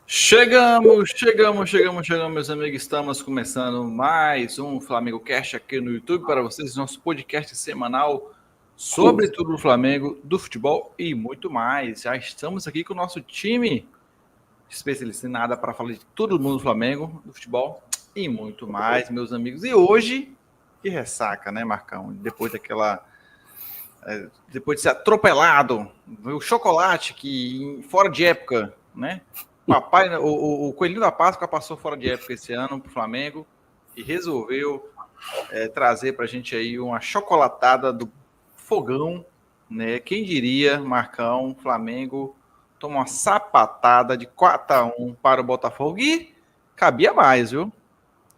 Chegamos, meus amigos. Estamos começando mais um Flamengo Cast aqui no YouTube para vocês, nosso podcast semanal sobre tudo do Flamengo, do futebol e muito mais. Já estamos aqui com o nosso time especialista em nada para falar de todo mundo do Flamengo, do futebol e muito mais, meus amigos. E hoje, que ressaca, né, Marcão? Depois de ser atropelado, o chocolate que fora de época, né? Papai, o Coelhinho da Páscoa passou fora de época esse ano para o Flamengo e resolveu trazer para a gente aí uma chocolatada do fogão, né? Quem diria, Marcão, Flamengo toma uma sapatada de 4-1 para o Botafogo e cabia mais, viu?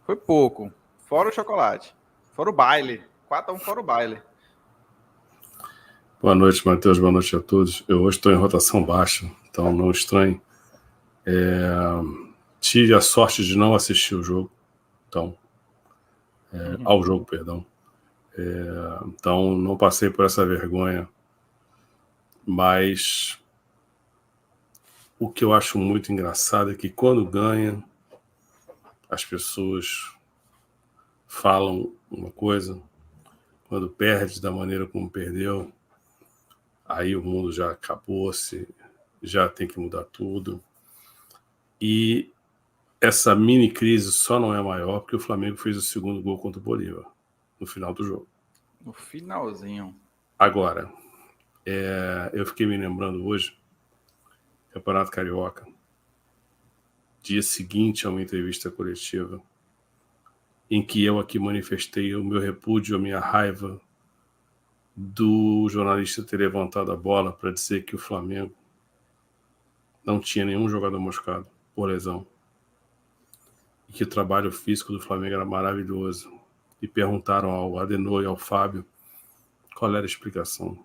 Foi pouco. Fora o chocolate. Fora o baile. 4-1 fora o baile. Boa noite, Matheus. Boa noite a todos. Eu hoje estou em rotação baixa, então não estranhe. Tive a sorte de não assistir o jogo, ao jogo, perdão. Então não passei por essa vergonha. Mas o que eu acho muito engraçado é que quando ganha, as pessoas falam uma coisa, quando perde da maneira como perdeu, aí o mundo já acabou-se, já tem que mudar tudo. E essa mini crise só não é maior porque o Flamengo fez o segundo gol contra o Bolívar no final do jogo. No finalzinho. Agora, eu fiquei me lembrando hoje, Campeonato Carioca, dia seguinte a uma entrevista coletiva, em que eu aqui manifestei o meu repúdio, a minha raiva do jornalista ter levantado a bola para dizer que o Flamengo não tinha nenhum jogador machucado por lesão e que o trabalho físico do Flamengo era maravilhoso. E perguntaram ao Adenor e ao Fábio qual era a explicação.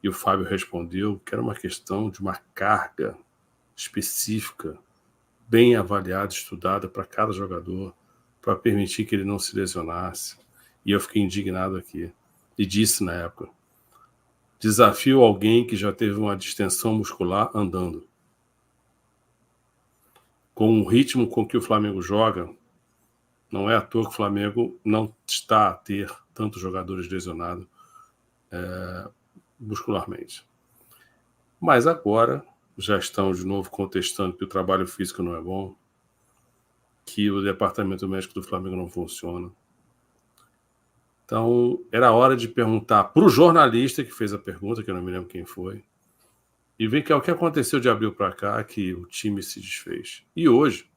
E o Fábio respondeu que era uma questão de uma carga específica, bem avaliada, estudada para cada jogador, para permitir que ele não se lesionasse. E eu fiquei indignado aqui. E disse na época: desafio alguém que já teve uma distensão muscular andando. Com o ritmo com que o Flamengo joga, não é à toa que o Flamengo não está a ter tantos jogadores lesionados muscularmente. Mas agora já estão de novo contestando que o trabalho físico não é bom, que o departamento médico do Flamengo não funciona. Então, era hora de perguntar para o jornalista que fez a pergunta, que eu não me lembro quem foi, e ver que é o que aconteceu de abril para cá, que o time se desfez. E hoje,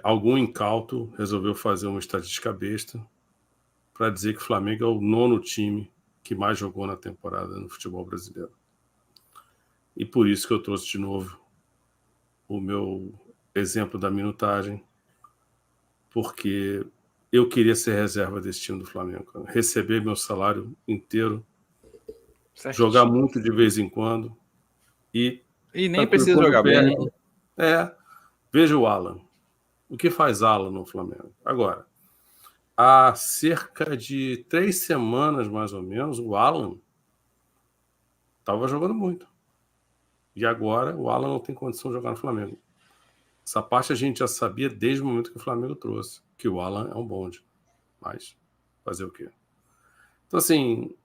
algum incauto resolveu fazer uma estatística besta para dizer que o Flamengo é o 9º time que mais jogou na temporada no futebol brasileiro. E por isso que eu trouxe de novo o meu exemplo da minutagem, porque eu queria ser reserva desse time do Flamengo, receber meu salário inteiro, certinho, jogar muito de vez em quando e nem precisa jogar bem. Veja o Alan. O que faz Alan no Flamengo? Agora, há cerca de 3 semanas, mais ou menos, o Alan estava jogando muito. E agora o Alan não tem condição de jogar no Flamengo. Essa parte a gente já sabia desde o momento que o Flamengo trouxe, que o Alan é um bonde. Mas fazer o quê? Então, assim,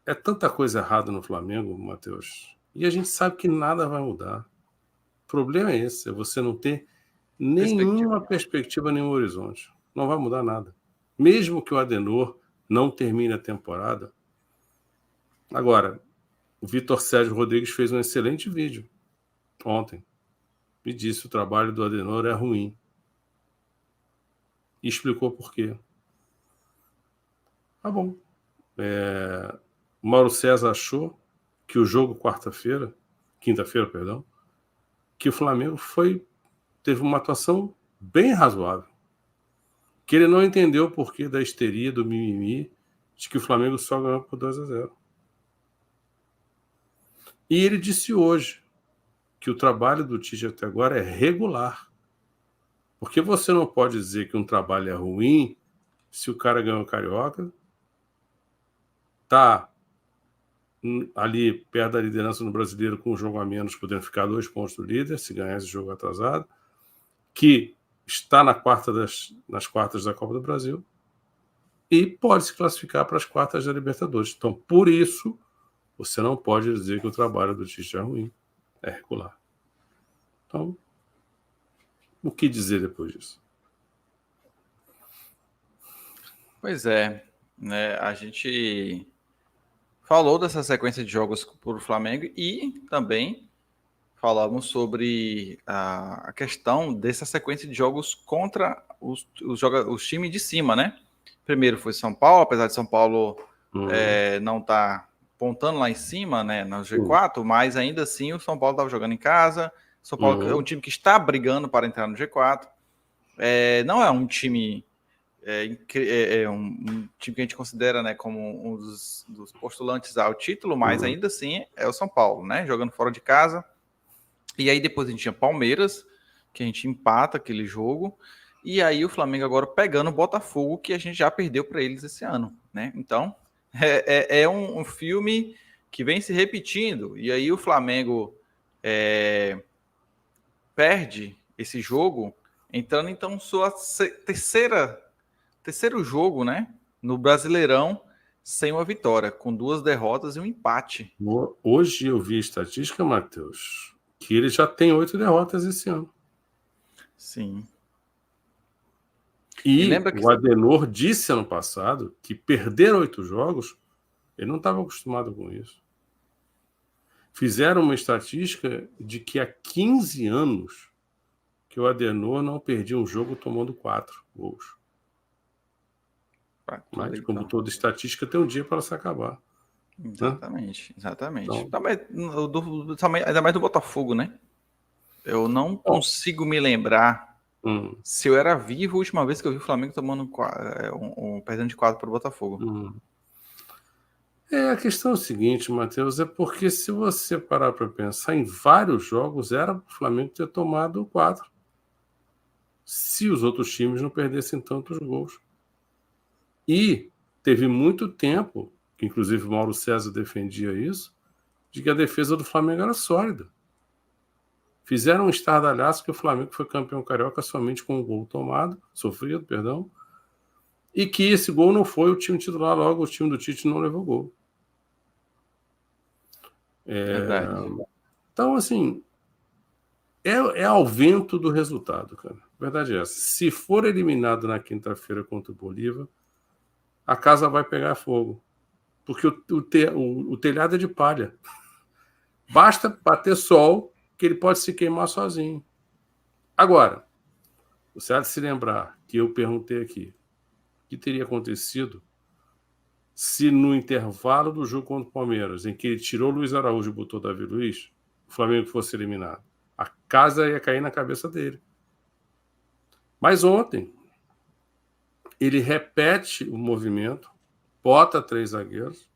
é tanta coisa errada no Flamengo, Matheus, e a gente sabe que nada vai mudar. O problema é esse, é você não ter nenhuma perspectiva, nenhum horizonte. Não vai mudar nada. Mesmo que o Adenor não termine a temporada. Agora, o Vitor Sérgio Rodrigues fez um excelente vídeo ontem e disse que o trabalho do Adenor é ruim. E explicou por quê. Tá bom. O Mauro César achou que o jogo quinta-feira, que o Flamengo teve uma atuação bem razoável. Que ele não entendeu o porquê da histeria, do mimimi, de que o Flamengo só ganhou por 2-0. E ele disse hoje que o trabalho do Tite até agora é regular. Porque você não pode dizer que um trabalho é ruim se o cara ganhou o Carioca, tá ali perto da liderança no Brasileiro, com um jogo a menos, podendo ficar 2 pontos do líder, se ganhar esse jogo atrasado, que está nas quartas da Copa do Brasil e pode se classificar para as quartas da Libertadores. Então, por isso, você não pode dizer que o trabalho do Tite é ruim, é regular. Então, o que dizer depois disso? Pois é, né? A gente falou dessa sequência de jogos para o Flamengo e também falamos sobre a questão dessa sequência de jogos contra os times de cima, né? Primeiro foi São Paulo, apesar de São Paulo não estar pontando lá em cima, né, no G4, mas ainda assim o São Paulo estava jogando em casa. São Paulo é um time que está brigando para entrar no G4. Não é um time um time que a gente considera, né, como um dos postulantes ao título, mas ainda assim é o São Paulo, né, jogando fora de casa. E aí depois a gente tinha Palmeiras, que a gente empata aquele jogo, e aí o Flamengo agora pegando o Botafogo, que a gente já perdeu para eles esse ano, né? Então é um filme que vem se repetindo, e aí o Flamengo perde esse jogo, entrando então sua terceiro jogo, né, no Brasileirão, sem uma vitória, com 2 derrotas e um empate. Hoje eu vi a estatística, Matheus, que ele já tem 8 derrotas esse ano. Sim. E o Adenor disse ano passado que perder 8 jogos, ele não estava acostumado com isso. Fizeram uma estatística de que há 15 anos que o Adenor não perdia um jogo tomando 4 gols. Mas, como toda estatística, tem um dia para se acabar. Exatamente, né? Exatamente. Então, ainda mais do Botafogo, né? Eu não consigo me lembrar se eu era vivo a última vez que eu vi o Flamengo tomando perdendo de 4 para o Botafogo. A questão é o seguinte, Matheus, é porque se você parar para pensar, em vários jogos era para o Flamengo ter tomado 4. Se os outros times não perdessem tantos gols. E teve muito tempo, que inclusive o Mauro César defendia isso, de que a defesa do Flamengo era sólida. Fizeram um estardalhaço que o Flamengo foi campeão carioca somente com um gol sofrido, e que esse gol não foi o time titular, logo o time do Tite não levou gol. Então, assim, é ao vento do resultado, cara. A verdade é essa. Se for eliminado na quinta-feira contra o Bolívar, a casa vai pegar fogo. Porque o telhado é de palha. Basta bater sol que ele pode se queimar sozinho. Agora, você há de se lembrar que eu perguntei aqui o que teria acontecido se no intervalo do jogo contra o Palmeiras, em que ele tirou Luiz Araújo e botou Davi Luiz, o Flamengo fosse eliminado. A casa ia cair na cabeça dele. Mas ontem, ele repete o movimento, bota 3 zagueiros,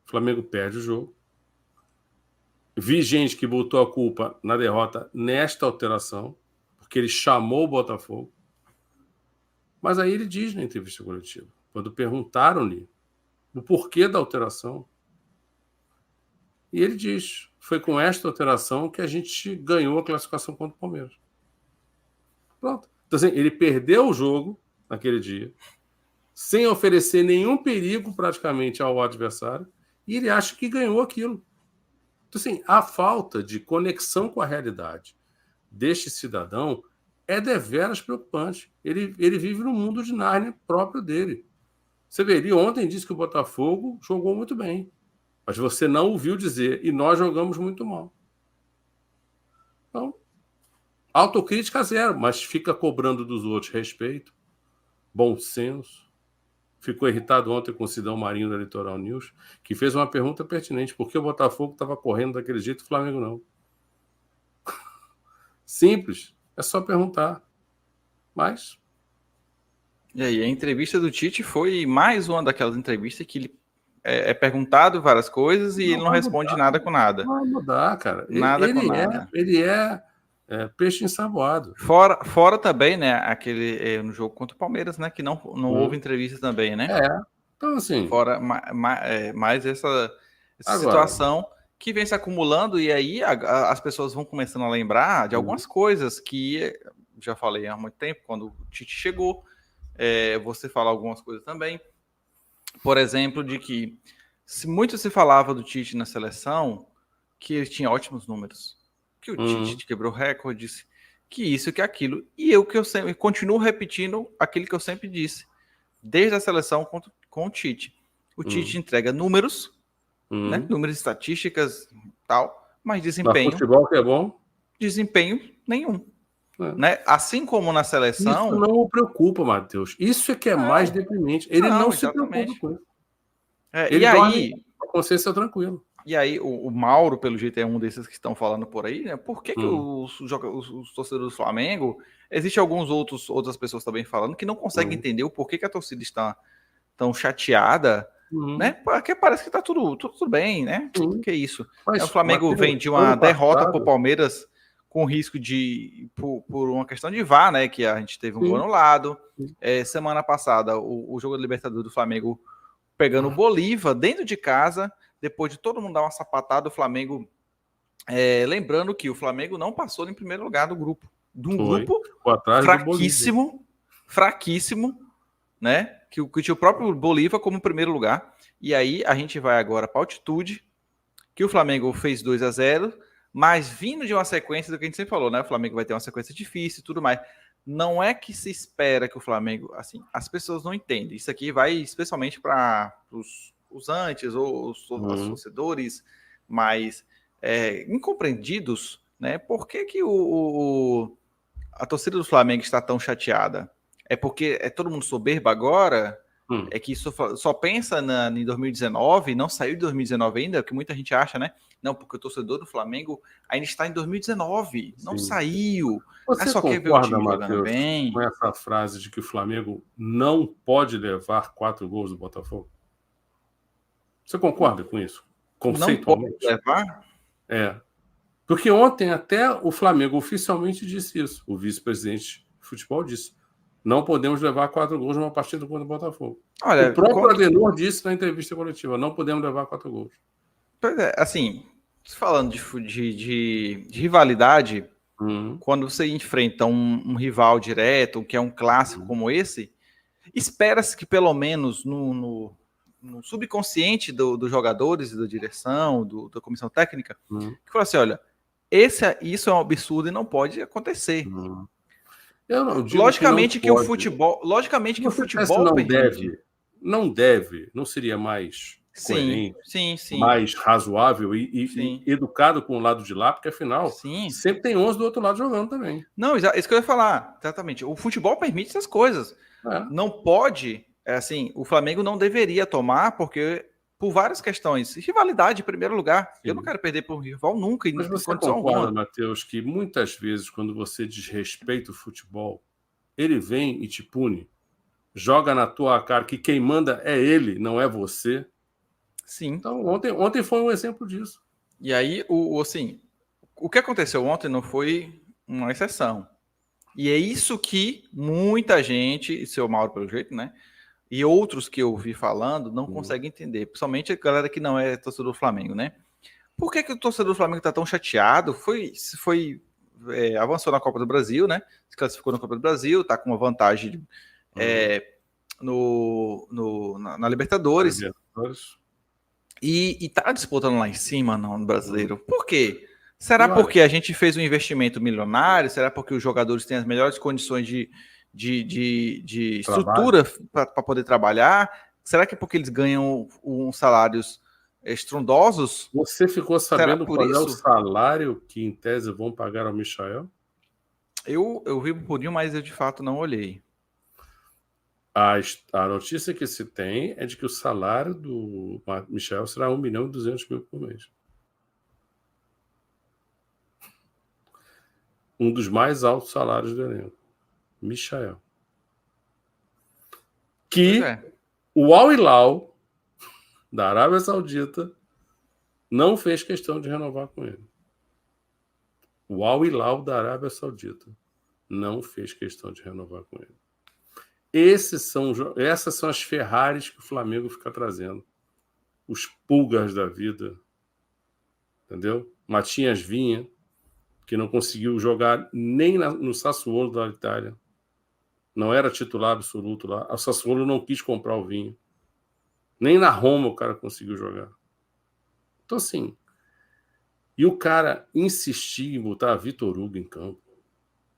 o Flamengo perde o jogo. Vi gente que botou a culpa na derrota nesta alteração, porque ele chamou o Botafogo. Mas aí ele diz na entrevista coletiva, quando perguntaram-lhe o porquê da alteração, e ele diz, foi com esta alteração que a gente ganhou a classificação contra o Palmeiras. Pronto. Então, assim, ele perdeu o jogo naquele dia, sem oferecer nenhum perigo praticamente ao adversário, e ele acha que ganhou aquilo. Então, assim, a falta de conexão com a realidade deste cidadão é deveras preocupante. Ele vive no mundo de Nárnia próprio dele. Você vê, ele ontem disse que o Botafogo jogou muito bem, mas você não ouviu dizer, e nós jogamos muito mal. Então, autocrítica zero, mas fica cobrando dos outros respeito, bom senso. Ficou irritado ontem com o Sidão Marinho da Litoral News, que fez uma pergunta pertinente: por que o Botafogo estava correndo daquele jeito e o Flamengo não? Simples, é só perguntar. Mas... E aí, a entrevista do Tite foi mais uma daquelas entrevistas que ele é perguntado várias coisas e ele não responde nada com nada. Não vai mudar, cara. Nada com nada. Ele é peixe ensaboado. Fora também, né, no jogo contra o Palmeiras, né, que não houve entrevista também, né? Então, assim... Fora mais essa situação que vem se acumulando, e aí as pessoas vão começando a lembrar de algumas coisas que já falei há muito tempo, quando o Tite chegou, você fala algumas coisas também. Por exemplo, de que muito se falava do Tite na seleção, que ele tinha ótimos números, que o Tite quebrou recordes, que isso, que aquilo. E eu sempre continuo repetindo aquilo que eu sempre disse, desde a seleção com o Tite. O Tite entrega números, né? Números, estatísticas, tal, mas desempenho. Mas futebol que é bom? Desempenho nenhum. Né? Assim como na seleção. Isso não o preocupa, Matheus. Isso é que é mais deprimente. Ele não se preocupa com isso. Ele dorme com a consciência tranquila. E aí, o Mauro, pelo jeito, é um desses que estão falando por aí, né? Por que, que os torcedores do Flamengo, existem outras pessoas também falando que não conseguem entender o porquê que a torcida está tão chateada, né? Porque parece que tá tudo bem, né? Que isso? Mas, o Flamengo vem de uma derrota para o Palmeiras com risco de por uma questão de VAR, né? Que a gente teve um gol anulado. Semana passada, o jogo da Libertadores do Flamengo pegando o Bolívar dentro de casa, depois de todo mundo dar uma sapatada, o Flamengo... lembrando que o Flamengo não passou em primeiro lugar do grupo. De um grupo fraquíssimo, né? Que tinha o próprio Bolívar como primeiro lugar. E aí a gente vai agora para a altitude, que o Flamengo fez 2-0, mas vindo de uma sequência do que a gente sempre falou, né? O Flamengo vai ter uma sequência difícil e tudo mais. Não é que se espera que o Flamengo... Assim, as pessoas não entendem. Isso aqui vai especialmente para os antes ou os torcedores mais incompreendidos, né? Por que a torcida do Flamengo está tão chateada? É porque é todo mundo soberbo agora? É que só pensa em 2019, não saiu de 2019 ainda, que muita gente acha, né? Não, porque o torcedor do Flamengo ainda está em 2019, não saiu. Você só concorda, quer ver o time Matheus, jogando bem? com essa frase de que o Flamengo não pode levar 4 gols do Botafogo? Você concorda com isso? Conceitualmente? Não pode levar? Porque ontem até o Flamengo oficialmente disse isso. O vice-presidente de futebol disse: não podemos levar 4 gols numa partida contra o Botafogo. Olha, o próprio Adenor disse na entrevista coletiva: não podemos levar 4 gols. Pois é, assim, falando de rivalidade, quando você enfrenta um rival direto, que é um clássico como esse, espera-se que pelo menos no subconsciente dos jogadores e da direção, da comissão técnica, que fala assim, olha, isso é um absurdo e não pode acontecer. Eu não digo logicamente que, não o futebol, logicamente que o futebol não deve, não seria mais coerente, sim. mais razoável e educado com o lado de lá, porque afinal sempre tem 11 do outro lado jogando também. Não, isso que eu ia falar, exatamente. O futebol permite essas coisas. Não pode, assim, o Flamengo não deveria tomar, porque por várias questões. Rivalidade, em primeiro lugar. Eu não quero perder para um rival nunca. Mas você concorda, Matheus, que muitas vezes, quando você desrespeita o futebol, ele vem e te pune, joga na tua cara que quem manda é ele, não é você? Sim. Então, ontem foi um exemplo disso. E aí, o que aconteceu ontem não foi uma exceção. E é isso que muita gente, e seu Mauro pelo jeito, né? E outros que eu vi falando não conseguem entender. Principalmente a galera que não é torcedor do Flamengo, né? Por que o torcedor do Flamengo está tão chateado? Avançou na Copa do Brasil, né? Se classificou na Copa do Brasil, está com uma vantagem na Libertadores. E está disputando lá em cima no brasileiro. Por quê? Será porque a gente fez um investimento milionário? Será porque os jogadores têm as melhores condições de estrutura para poder trabalhar? Será que é porque eles ganham uns salários estrondosos? Você ficou sabendo qual é o salário que, em tese, vão pagar ao Michael? Eu vi um pouquinho, mas eu de fato não olhei. A notícia que se tem é de que o salário do Michael será 1.200.000 por mês. Um dos mais altos salários do elenco. Michael. Que o Al Hilal da Arábia Saudita não fez questão de renovar com ele. O Al Hilal da Arábia Saudita não fez questão de renovar com ele. Essas são as Ferraris que o Flamengo fica trazendo os Pulgas da vida, entendeu? Matias Vinha, que não conseguiu jogar nem no Sassuolo da Itália. Não era titular absoluto lá. O Sassuolo não quis comprar o Vinha. Nem na Roma o cara conseguiu jogar. Então, assim... E o cara insistir em botar Vitor Hugo em campo.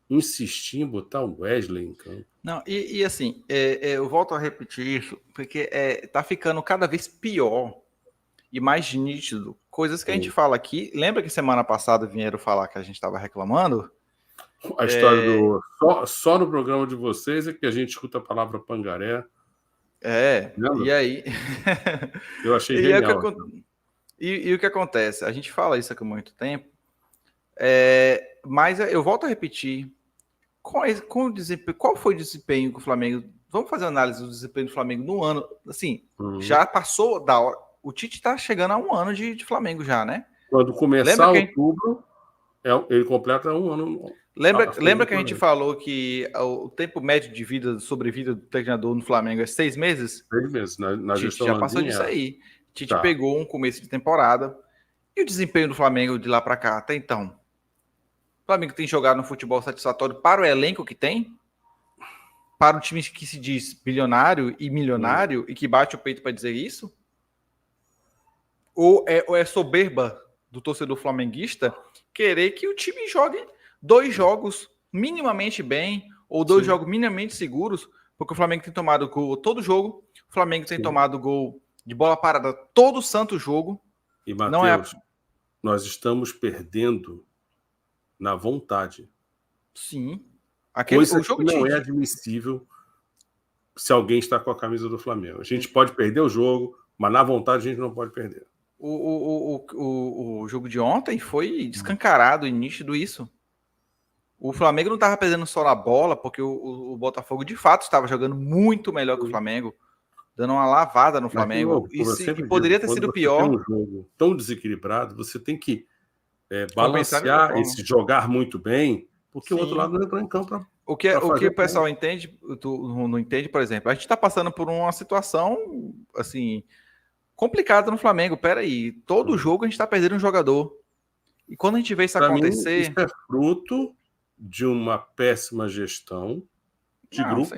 Insistir em botar o Wesley em campo. Não, e assim, eu volto a repetir isso, porque tá ficando cada vez pior e mais nítido. Coisas que a gente fala aqui. Lembra que semana passada vieram falar que a gente estava reclamando? A história do... Só no programa de vocês é que a gente escuta a palavra pangaré. Lembra? E aí... Eu achei genial. E o que acontece? A gente fala isso aqui há muito tempo, mas eu volto a repetir. Qual foi o desempenho que o Flamengo... Vamos fazer uma análise do desempenho do Flamengo no ano. Assim, já passou da hora. O Tite está chegando a 1 ano de Flamengo já, né? Quando começar outubro, ele completa 1 ano. Lembra que a gente falou que o tempo médio de vida, sobrevida do treinador no Flamengo é 6 meses? 6 meses. Na Tite já passou disso aí. Tite pegou um começo de temporada. E o desempenho do Flamengo de lá para cá até então? O Flamengo tem jogado no futebol satisfatório para o elenco que tem? Para o time que se diz bilionário e milionário e que bate o peito para dizer isso? Ou é soberba do torcedor flamenguista querer que o time jogue 2 jogos minimamente bem ou 2 jogos minimamente seguros, porque o Flamengo tem tomado gol todo jogo, o Flamengo tem tomado gol de bola parada todo santo jogo. E, Matheus, nós estamos perdendo na vontade. Sim. Coisa que não é admissível se alguém está com a camisa do Flamengo. A gente pode perder o jogo, mas na vontade a gente não pode perder. O jogo de ontem foi descancarado e nítido isso. O Flamengo não estava perdendo só na bola, porque o Botafogo de fato estava jogando muito melhor que o Flamengo, dando uma lavada no Flamengo. E poderia ter sido pior. Tem um jogo tão desequilibrado, você tem que balancear esse jogar muito bem, porque o outro lado não entrou em campo. O que o pessoal entende, tu não entende, por exemplo, a gente está passando por uma situação assim complicada no Flamengo. Peraí, todo jogo a gente está perdendo um jogador. E quando a gente vê isso acontecer... Isso é fruto de uma péssima gestão de grupo,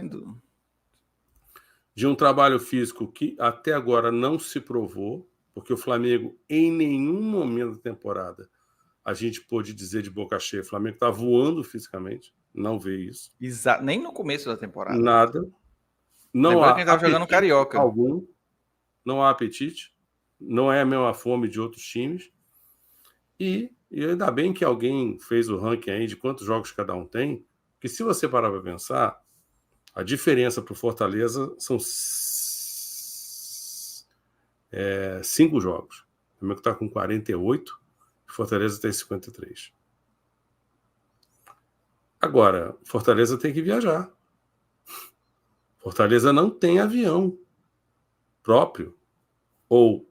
de um trabalho físico que até agora não se provou, porque o Flamengo, em nenhum momento da temporada, a gente pôde dizer de boca cheia, o Flamengo está voando fisicamente, não vê isso. Nem no começo da temporada. Nada. Não há quem estava jogando Carioca. Algum. Não há apetite. Não é a mesma fome de outros times. E ainda bem que alguém fez o ranking aí de quantos jogos cada um tem, que se você parar para pensar, a diferença para o Fortaleza são 5 jogos. O Flamengo está com 48, o Fortaleza tem 53. Agora, Fortaleza tem que viajar. Fortaleza não tem avião próprio ou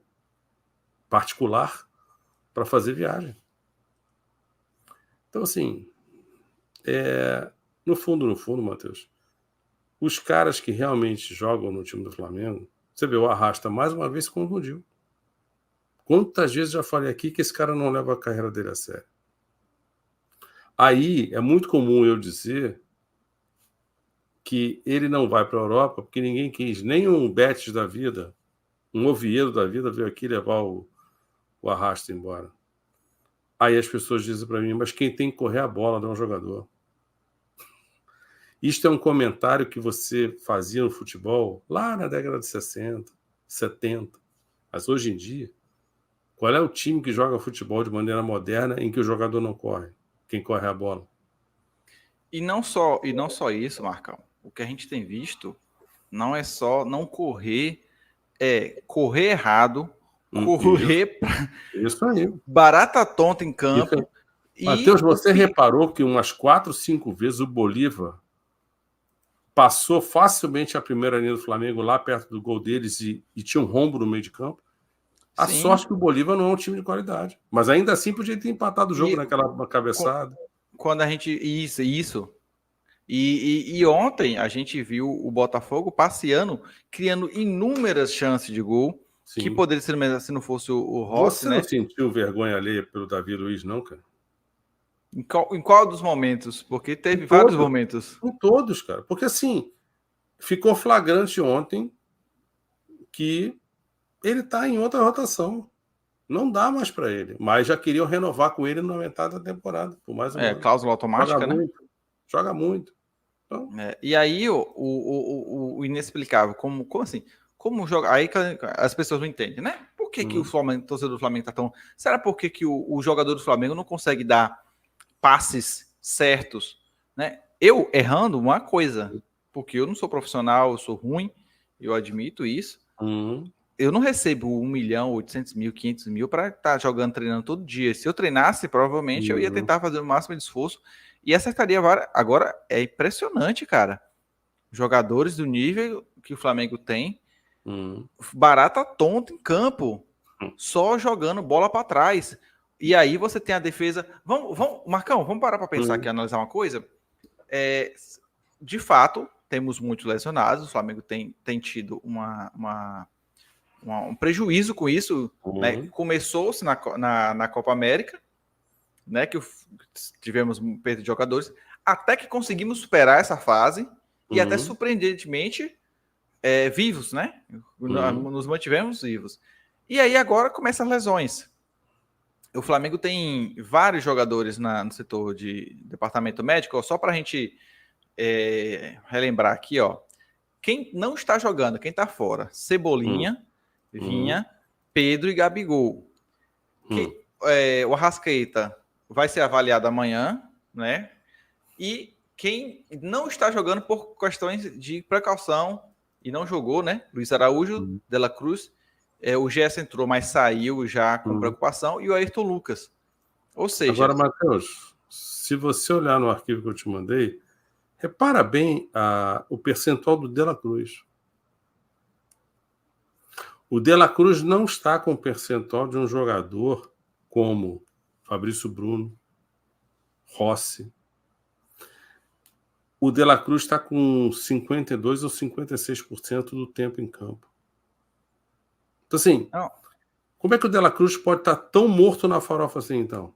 particular para fazer viagem. Então, assim, no fundo, Matheus, os caras que realmente jogam no time do Flamengo, você vê, o Arrasta mais uma vez se confundiu. Quantas vezes já falei aqui que esse cara não leva a carreira dele a sério? Aí é muito comum eu dizer que ele não vai para a Europa porque ninguém quis, nem um Betis da vida, um Oviedo da vida veio aqui levar o Arrasta embora. Aí as pessoas dizem para mim, mas quem tem que correr a bola não é um jogador. Isto é um comentário que você fazia no futebol lá na década de 60, 70. Mas hoje em dia, qual é o time que joga futebol de maneira moderna em que o jogador não corre? Quem corre a bola? E não só isso, Marcão. O que a gente tem visto não é só não correr, correr errado, correr isso aí. Barata tonta em campo. Matheus, você reparou que umas 4, 5 vezes o Bolívar passou facilmente a primeira linha do Flamengo lá perto do gol deles e tinha um rombo no meio de campo? A sorte que o Bolívar não é um time de qualidade. Mas ainda assim podia ter empatado o jogo naquela cabeçada. Quando a gente... Isso. E ontem a gente viu o Botafogo passeando, criando inúmeras chances de gol. que poderia ser mesmo se não fosse o Rossi, Você não sentiu vergonha alheia pelo Davi Luiz, não, cara? Em qual dos momentos? Porque teve vários momentos. Em todos, cara. Porque, assim, ficou flagrante ontem que ele tá em outra rotação. Não dá mais para ele. Mas já queriam renovar com ele na metade da temporada, por mais um ano. Cláusula automática, joga né? muito, joga muito. Então... E aí o inexplicável, como assim? Como joga? Aí as pessoas não entendem, né? Por que, que o Flamengo, torcedor do Flamengo tá tão. Será por que, que o jogador do Flamengo não consegue dar passes certos, né? Eu errando uma coisa, porque eu não sou profissional, eu sou ruim, eu admito isso. Eu não recebo 1 milhão, 800 mil, 500 mil para estar jogando, treinando todo dia. Se eu treinasse, provavelmente eu ia tentar fazer o máximo de esforço e acertaria várias. Agora é impressionante, cara. Jogadores do nível que o Flamengo tem, barata tonta em campo, só jogando bola para trás. E aí você tem a defesa. Marcão, vamos parar para pensar aqui, analisar uma coisa. De fato, temos muitos lesionados. O Flamengo tem tido um prejuízo com isso. Né? Começou-se na Copa América, né? Que tivemos perda de jogadores, até que conseguimos superar essa fase e até surpreendentemente vivos, né? Nos mantivemos vivos. E aí agora começam as lesões. O Flamengo tem vários jogadores no setor de departamento médico, só para a gente relembrar aqui, ó. Quem não está jogando, quem está fora? Cebolinha, Vinha, Pedro e Gabigol. O Arrascaeta vai ser avaliado amanhã, né? E quem não está jogando por questões de precaução e não jogou, né? Luiz Araújo, De La Cruz. O Gerson entrou, mas saiu já com preocupação. E o Ayrton Lucas. Ou seja... Agora, Matheus, se você olhar no arquivo que eu te mandei, repara bem o percentual do De La Cruz. O De La Cruz não está com o percentual de um jogador como Fabrício Bruno, Rossi. O De La Cruz está com 52% ou 56% do tempo em campo. Então, assim, como é que o De La Cruz pode estar tão morto na farofa assim, então?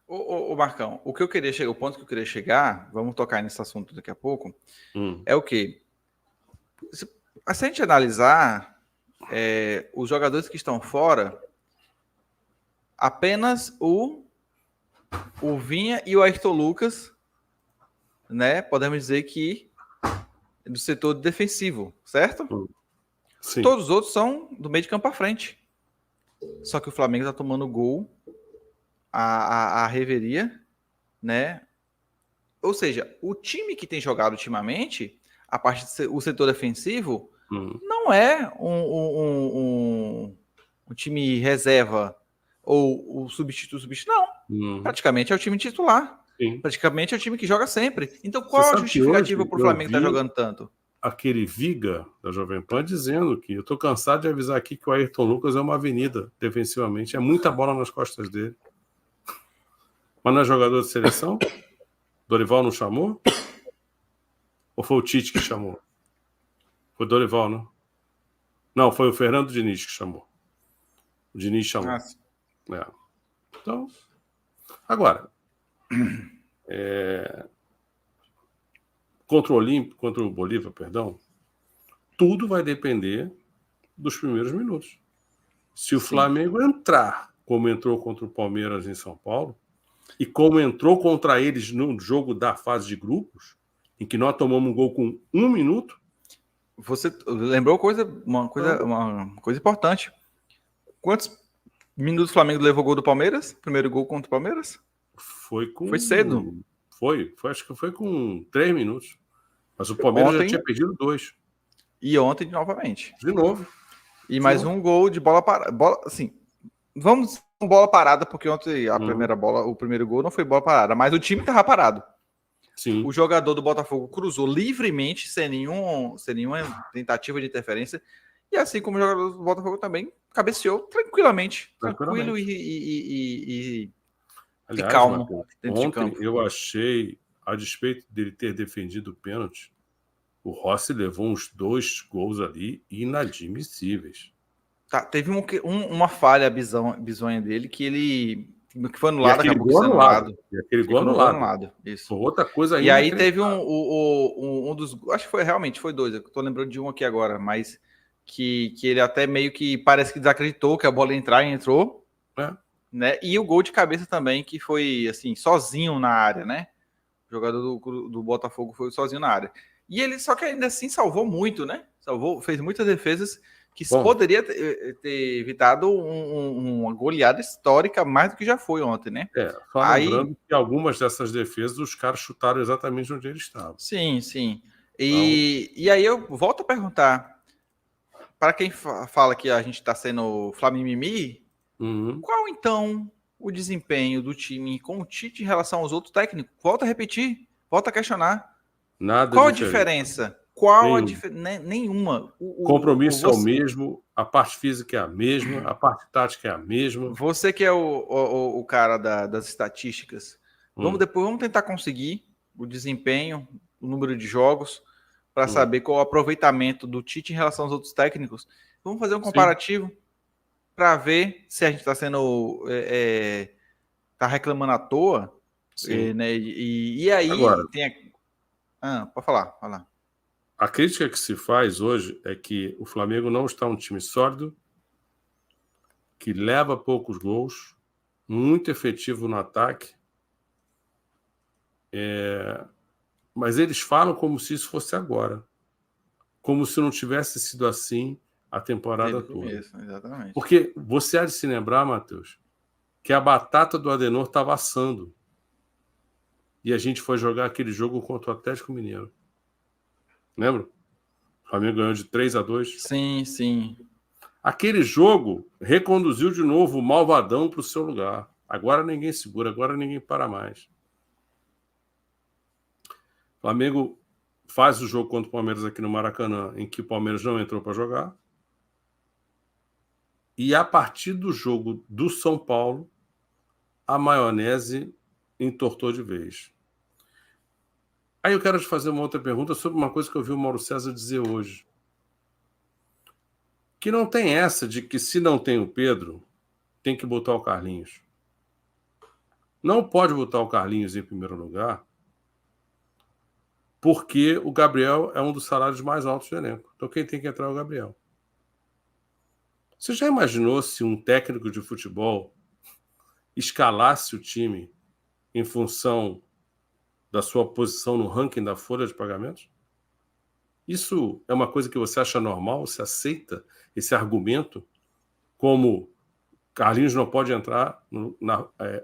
Ô Marcão, o ponto que eu queria chegar, vamos tocar nesse assunto daqui a pouco, é o quê? Se a gente analisar os jogadores que estão fora, apenas o Vinha e o Ayrton Lucas, né? Podemos dizer que do setor defensivo, certo? Sim. Todos os outros são do meio de campo à frente. Só que o Flamengo está tomando gol a reveria, né? Ou seja, o time que tem jogado ultimamente, a parte do setor defensivo, não é um time reserva ou o substituto, não. Praticamente é o time titular. Sim. Praticamente é o time que joga sempre. Então, qual a justificativa para o Flamengo estar jogando tanto? Aquele Viga da Jovem Pan dizendo que eu estou cansado de avisar aqui que o Ayrton Lucas é uma avenida defensivamente. É muita bola nas costas dele. Mas não é jogador de seleção? Dorival não chamou? Ou foi o Tite que chamou? Foi Dorival, não? Não, foi o Fernando Diniz que chamou. O Diniz chamou. Então, agora, contra o Bolívar, perdão, tudo vai depender dos primeiros minutos. Se o Flamengo entrar como entrou contra o Palmeiras em São Paulo e como entrou contra eles no jogo da fase de grupos, em que nós tomamos um gol com 1 minuto. Você lembrou uma coisa importante. Quantos minutos o Flamengo levou o gol do Palmeiras? Primeiro gol contra o Palmeiras? Foi cedo. Acho que foi com 3 minutos. Mas o Palmeiras já tinha perdido 2. E ontem, novamente. De novo. E mais um gol de bola parada. Assim, vamos com bola parada, porque ontem o primeiro gol não foi bola parada, mas o time estava parado. Sim. O jogador do Botafogo cruzou livremente, sem nenhuma tentativa de interferência. E assim como o jogador do Botafogo também cabeceou tranquilamente. Tranquilo e calmo. Mateus, ontem eu achei, a despeito dele ter defendido o pênalti, o Rossi levou uns 2 gols ali inadmissíveis. teve uma falha bizonha dele que foi anulado, acabou sendo anulado. E aquele gol anulado. Isso. Foi outra coisa ainda. E aí teve um dos... Acho que foi dois. Eu tô lembrando de um aqui agora, mas que ele até meio que parece que desacreditou que a bola ia entrar e entrou. Né? E o gol de cabeça também, que foi assim, sozinho na área, né? O jogador do Botafogo foi sozinho na área. E ele, só que ainda assim, salvou muito, né? Fez muitas defesas que poderia ter evitado uma goleada histórica mais do que já foi ontem, né? Só lembrando que algumas dessas defesas os caras chutaram exatamente onde eles estavam. Sim. E aí eu volto a perguntar, para quem fala que a gente está sendo Flamimimi, qual então o desempenho do time com o Tite em relação aos outros técnicos? Volta a repetir, volta a questionar. Qual a diferença? Nenhuma. O compromisso é o mesmo, a parte física é a mesma, a parte tática é a mesma. Você que é o cara das estatísticas, vamos tentar conseguir o desempenho, o número de jogos, para saber qual o aproveitamento do Tite em relação aos outros técnicos. Vamos fazer um comparativo para ver se a gente está sendo tá reclamando à toa. Né? E aí agora, pode falar. A crítica que se faz hoje é que o Flamengo não está um time sólido, que leva poucos gols, muito efetivo no ataque, mas eles falam como se isso fosse agora, como se não tivesse sido assim a temporada toda. Exatamente. Porque você há de se lembrar, Matheus, que a batata do Adenor estava assando e a gente foi jogar aquele jogo contra o Atlético Mineiro. Lembra? O Flamengo ganhou de 3-2. Sim. Aquele jogo reconduziu de novo o malvadão para o seu lugar. Agora ninguém segura, agora ninguém para mais. O Flamengo faz o jogo contra o Palmeiras aqui no Maracanã, em que o Palmeiras não entrou para jogar. E a partir do jogo do São Paulo, a maionese entortou de vez. Aí eu quero te fazer uma outra pergunta sobre uma coisa que eu vi o Mauro César dizer hoje. Que não tem essa de que se não tem o Pedro, tem que botar o Carlinhos. Não pode botar o Carlinhos em primeiro lugar, porque o Gabriel é um dos salários mais altos do elenco. Então quem tem que entrar é o Gabriel. Você já imaginou se um técnico de futebol escalasse o time em função da sua posição no ranking da folha de pagamentos? Isso é uma coisa que você acha normal? Você aceita esse argumento como Carlinhos não pode entrar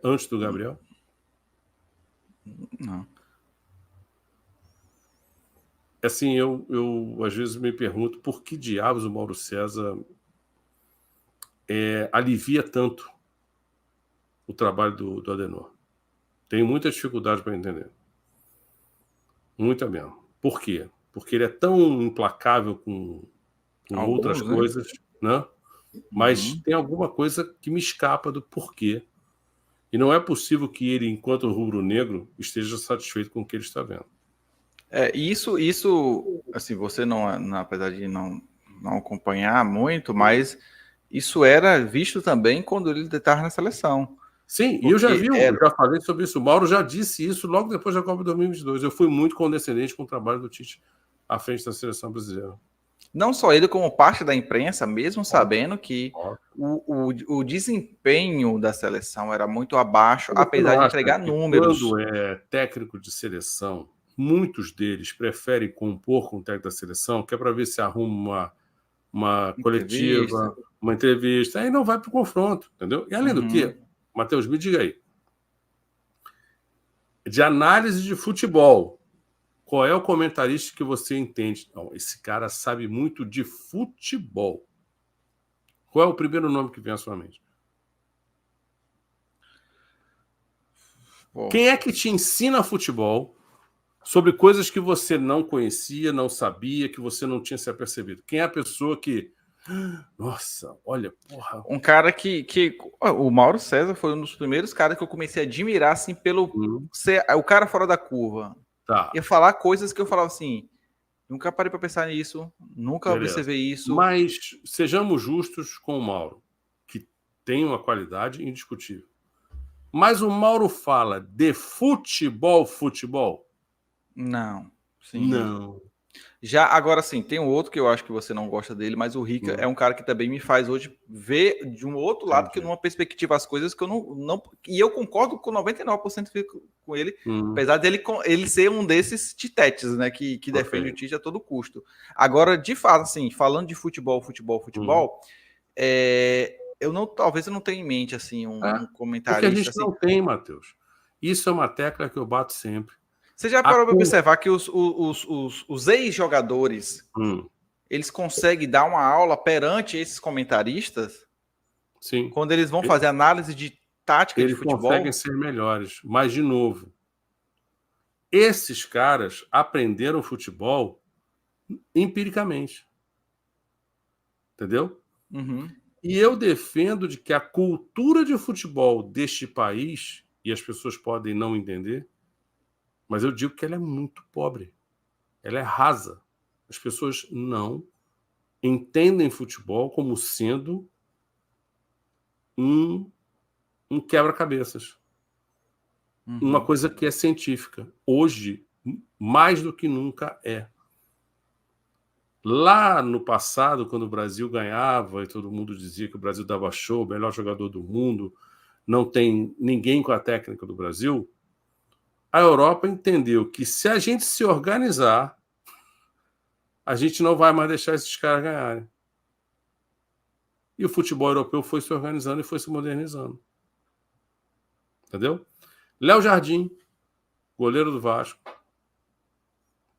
antes do Gabriel? Não. Assim, eu às vezes me pergunto por que diabos o Mauro César alivia tanto o trabalho do Adenor. Tenho muita dificuldade para entender. Muita mesmo. Por quê? Porque ele é tão implacável com outras coisas, né? Mas tem alguma coisa que me escapa do porquê. E não é possível que ele, enquanto rubro-negro, esteja satisfeito com o que ele está vendo. Isso, assim, você não, apesar de não acompanhar muito, mas isso era visto também quando ele estava na seleção. Sim, e eu já falei sobre isso. O Mauro já disse isso logo depois da Copa de 2022. Eu fui muito condescendente com o trabalho do Tite à frente da seleção brasileira. Não só ele, como parte da imprensa, mesmo sabendo que o desempenho da seleção era muito abaixo, apesar de entregar números. Quando é técnico de seleção, muitos deles preferem compor com o técnico da seleção, que é para ver se arruma uma coletiva, uma entrevista, aí não vai para o confronto, entendeu? E além do que, Matheus, me diga aí, de análise de futebol, qual é o comentarista que você entende? Não, esse cara sabe muito de futebol. Qual é o primeiro nome que vem à sua mente? Quem é que te ensina futebol sobre coisas que você não conhecia, não sabia, que você não tinha se apercebido? Quem é a pessoa que... Nossa, olha, porra... Um cara que o Mauro César foi um dos primeiros caras que eu comecei a admirar, assim, pelo ser o cara fora da curva. Tá. Ia falar coisas que eu falava assim, Nunca parei para pensar nisso, nunca Beleza. observei isso. Mas sejamos justos com o Mauro, que tem uma qualidade indiscutível. Mas o Mauro fala de futebol? Não, sim. Não. Já agora sim, tem um outro que eu acho que você não gosta dele, mas o Rica é um cara que também me faz hoje ver de um outro lado, que numa perspectiva as coisas que eu não e eu concordo com 99% com ele, apesar dele ele ser um desses titetes, né, que defende o Tite a todo custo. Agora, de fato, assim, falando de futebol, talvez eu não tenha em mente assim um comentarista. Porque a gente assim, não tem, Matheus. Isso é uma tecla que eu bato sempre. Você já parou para observar que os ex-jogadores eles conseguem dar uma aula perante esses comentaristas? Sim. Quando eles vão fazer análise de tática de futebol? Eles conseguem ser melhores. Mas, de novo, esses caras aprenderam futebol empiricamente. Entendeu? Uhum. E eu defendo de que a cultura de futebol deste país, e as pessoas podem não entender, mas eu digo que ela é muito pobre. Ela é rasa. As pessoas não entendem futebol como sendo um quebra-cabeças. Uma coisa que é científica. Hoje, mais do que nunca é. Lá no passado, quando o Brasil ganhava e todo mundo dizia que o Brasil dava show, o melhor jogador do mundo, não tem ninguém com a técnica do Brasil, a Europa entendeu que se a gente se organizar, a gente não vai mais deixar esses caras ganharem. E o futebol europeu foi se organizando e foi se modernizando. Entendeu? Léo Jardim, goleiro do Vasco,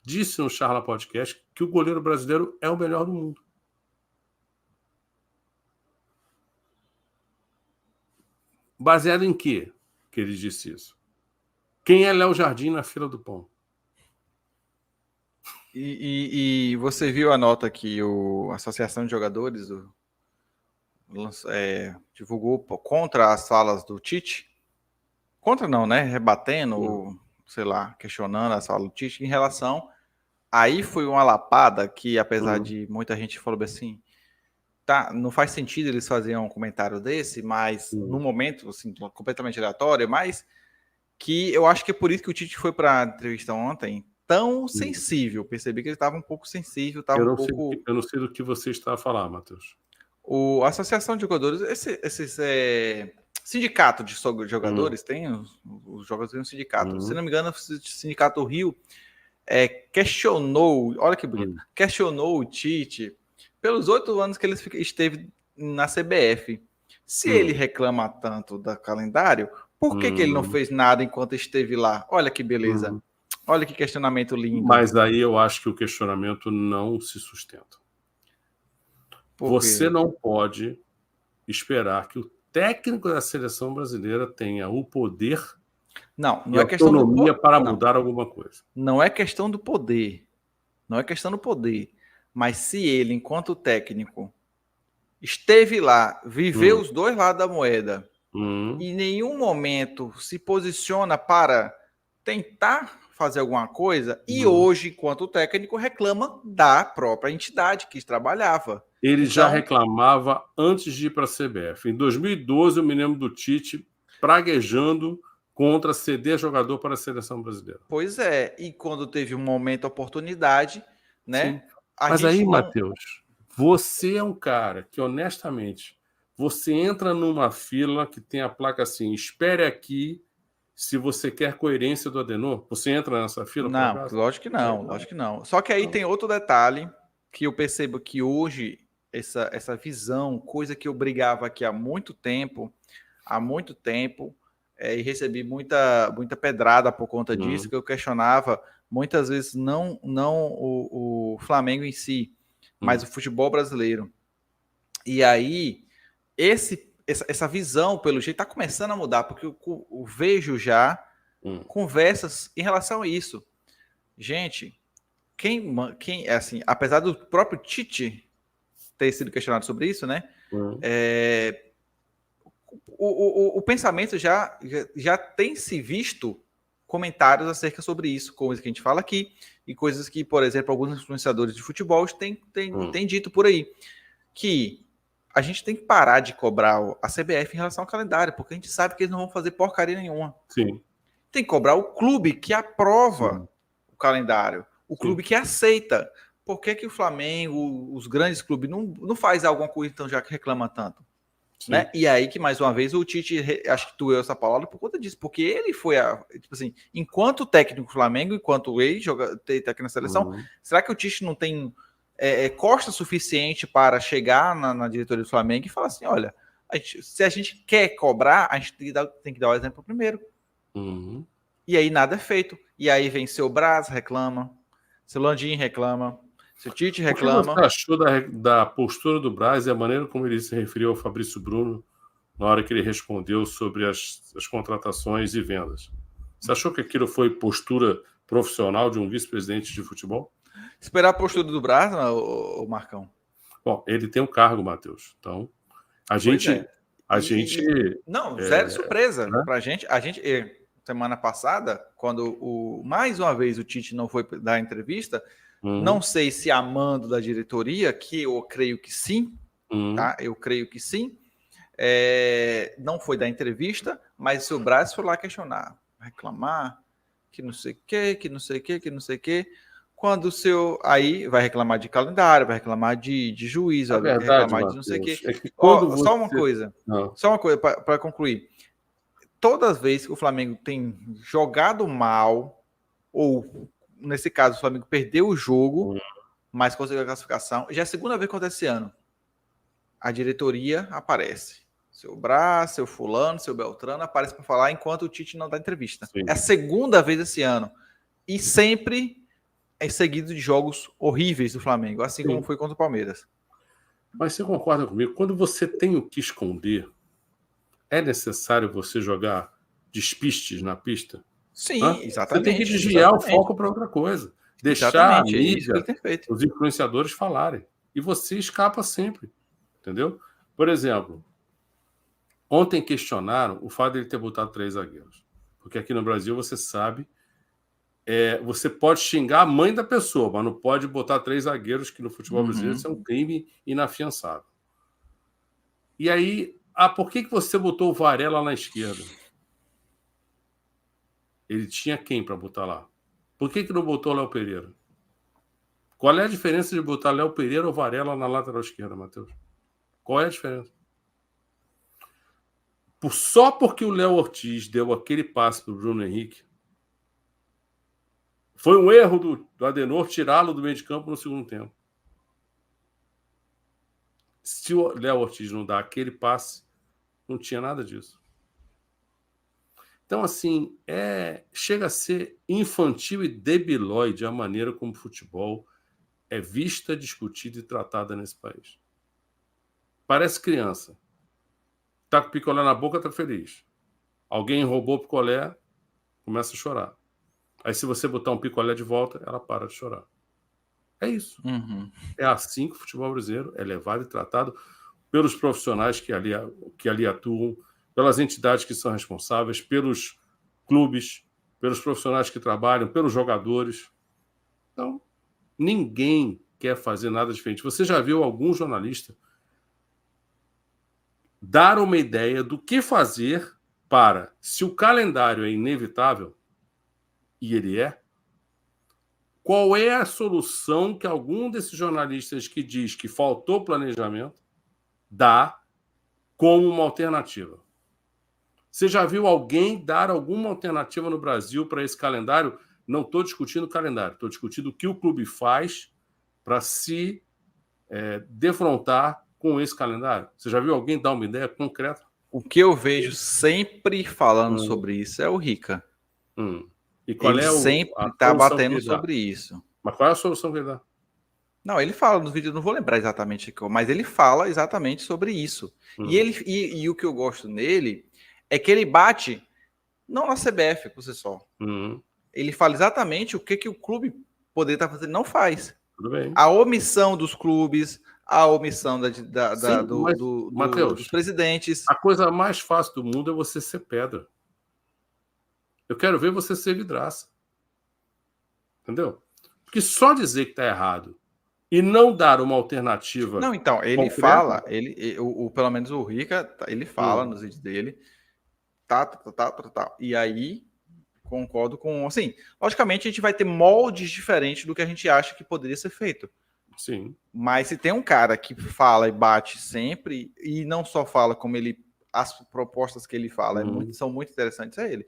disse no Charla Podcast que o goleiro brasileiro é o melhor do mundo. Baseado em quê que ele disse isso? Quem é Léo Jardim na fila do pão? E você viu a nota que a Associação de Jogadores divulgou contra as falas do Tite? Contra não, né? Rebatendo, ou, sei lá, questionando as falas do Tite em relação... Aí foi uma lapada que, apesar de muita gente falou assim, tá, não faz sentido eles fazerem um comentário desse, mas no momento, assim, completamente aleatório, mas que eu acho que é por isso que o Tite foi para a entrevista ontem tão sensível. Percebi que ele estava um pouco sensível, estava um pouco... Eu não sei do que você está a falar, Matheus. A Associação de Jogadores, esses sindicato de jogadores, tem os jogadores têm um sindicato. Se não me engano, o Sindicato Rio questionou, olha que bonito, questionou o Tite pelos 8 anos que ele esteve na CBF. Se ele reclama tanto do calendário, por que ele não fez nada enquanto esteve lá? Olha que beleza. Olha que questionamento lindo. Mas aí eu acho que o questionamento não se sustenta. Você não pode esperar que o técnico da seleção brasileira tenha o poder não e é questão do poder para mudar alguma coisa. Não é questão do poder. Não é questão do poder. Mas se ele, enquanto técnico, esteve lá, viveu os dois lados da moeda, e em nenhum momento se posiciona para tentar fazer alguma coisa, e hoje, enquanto técnico, reclama da própria entidade que trabalhava. Ele já reclamava antes de ir para a CBF. Em 2012, eu me lembro do Tite praguejando contra ceder jogador para a seleção brasileira. Pois é, e quando teve um momento, oportunidade, né? Sim. Mas aí, Matheus, você é um cara que, honestamente, você entra numa fila que tem a placa assim, espere aqui se você quer coerência do Adenor. Você entra nessa fila? Não, lógico que não, lógico que não. Só que aí tem outro detalhe que eu percebo que hoje essa visão, coisa que eu brigava aqui há muito tempo, e recebi muita pedrada por conta disso, que eu questionava muitas vezes não o Flamengo em si, mas o futebol brasileiro. E aí, essa visão, pelo jeito, está começando a mudar, porque eu vejo já conversas em relação a isso. Gente, quem assim, apesar do próprio Tite ter sido questionado sobre isso, né? O pensamento já tem se visto comentários acerca sobre isso, coisas que a gente fala aqui, e coisas que, por exemplo, alguns influenciadores de futebol têm dito por aí, que a gente tem que parar de cobrar a CBF em relação ao calendário, porque a gente sabe que eles não vão fazer porcaria nenhuma. Sim. Tem que cobrar o clube que aprova o calendário, o clube que aceita. Por que o Flamengo, os grandes clubes, não faz alguma coisa, então, já que reclama tanto? Né? E aí que, mais uma vez, o Tite, acho que doeu essa palavra por conta disso, porque ele foi, tipo assim, enquanto técnico do Flamengo, enquanto ele está aqui na seleção, será que o Tite não tem costa suficiente para chegar na diretoria do Flamengo e falar assim, olha, se a gente quer cobrar, a gente tem que dar o exemplo primeiro. E aí nada é feito. E aí vem seu Braz, reclama, seu Landim reclama, seu Tite reclama. O que você achou da postura do Braz e a maneira como ele se referiu ao Fabrício Bruno na hora que ele respondeu sobre as contratações e vendas? Você achou que aquilo foi postura profissional de um vice-presidente de futebol? Esperar a postura do Braz, o Marcão? Bom, ele tem um cargo, Matheus. Então, a gente... Não, zero surpresa. Né? Pra gente, semana passada, quando mais uma vez o Tite não foi dar entrevista, não sei se amando da diretoria, que eu creio que sim, tá? Eu creio que sim. Não foi dar entrevista, mas o seu Braz foi lá questionar, reclamar, que não sei o que, que não sei o que, que não sei o que. Quando o seu... Aí vai reclamar de calendário, vai reclamar de juiz, vai reclamar de não sei o que. Só uma coisa para concluir. Todas as vezes que o Flamengo tem jogado mal, ou nesse caso o Flamengo perdeu o jogo, mas conseguiu a classificação, já é a segunda vez que acontece esse ano. A diretoria aparece. Seu Braz, seu fulano, seu Beltrano aparece para falar enquanto o Tite não dá entrevista. Sim. É a segunda vez esse ano. E sempre é seguido de jogos horríveis do Flamengo, assim como foi contra o Palmeiras. Mas você concorda comigo? Quando você tem o que esconder, é necessário você jogar despistes na pista? Sim, exatamente. Você tem que desviar o foco para outra coisa. Deixar a mídia, os influenciadores falarem. E você escapa sempre. Entendeu? Por exemplo, ontem questionaram o fato de ele ter botado 3 zagueiros. Porque aqui no Brasil, você sabe, você pode xingar a mãe da pessoa, mas não pode botar 3 zagueiros, que no futebol brasileiro isso é um crime inafiançável. E aí, por que você botou o Varela na esquerda? Ele tinha quem para botar lá? Por que não botou o Léo Pereira? Qual é a diferença de botar Léo Pereira ou Varela na lateral esquerda, Matheus? Qual é a diferença? Só porque o Léo Ortiz deu aquele passe para o Bruno Henrique, foi um erro do Adenor tirá-lo do meio de campo no segundo tempo. Se o Léo Ortiz não dá aquele passe, não tinha nada disso. Então, assim, chega a ser infantil e debilóide a maneira como o futebol é vista, discutida e tratada nesse país. Parece criança. Tá com picolé na boca, tá feliz. Alguém roubou o picolé, começa a chorar. Aí, se você botar um picolé de volta, ela para de chorar. É isso. É assim que o futebol brasileiro é levado e tratado pelos profissionais que ali atuam, pelas entidades que são responsáveis, pelos clubes, pelos profissionais que trabalham, pelos jogadores. Então, ninguém quer fazer nada diferente. Você já viu algum jornalista dar uma ideia do que fazer para, se o calendário é inevitável, e ele qual é a solução que algum desses jornalistas que diz que faltou planejamento dá como uma alternativa? Você já viu alguém dar alguma alternativa no Brasil para esse calendário? Não estou discutindo o calendário, estou discutindo o que o clube faz para se defrontar com esse calendário. Você já viu alguém dar uma ideia concreta? O que eu vejo sempre falando sobre isso é o Rica. E qual ele sempre está batendo sobre isso. Mas qual é a solução que ele dá? Não, ele fala no vídeo, eu não vou lembrar exatamente, mas ele fala exatamente sobre isso. E o que eu gosto nele é que ele bate não na CBF por si só. Ele fala exatamente o que o clube poderia estar fazendo, não faz. Tudo bem. A omissão dos clubes, a omissão Mateus, dos presidentes. A coisa mais fácil do mundo é você ser pedra. Eu quero ver você ser vidraça. Entendeu? Porque só dizer que está errado e não dar uma alternativa. Não, então, ele concreta, fala, pelo menos o Rica, ele fala nos vídeos dele, e aí concordo com, assim, logicamente a gente vai ter moldes diferentes do que a gente acha que poderia ser feito. Sim. Mas se tem um cara que fala e bate sempre, e não só fala como as propostas que ele fala são muito interessantes, é ele.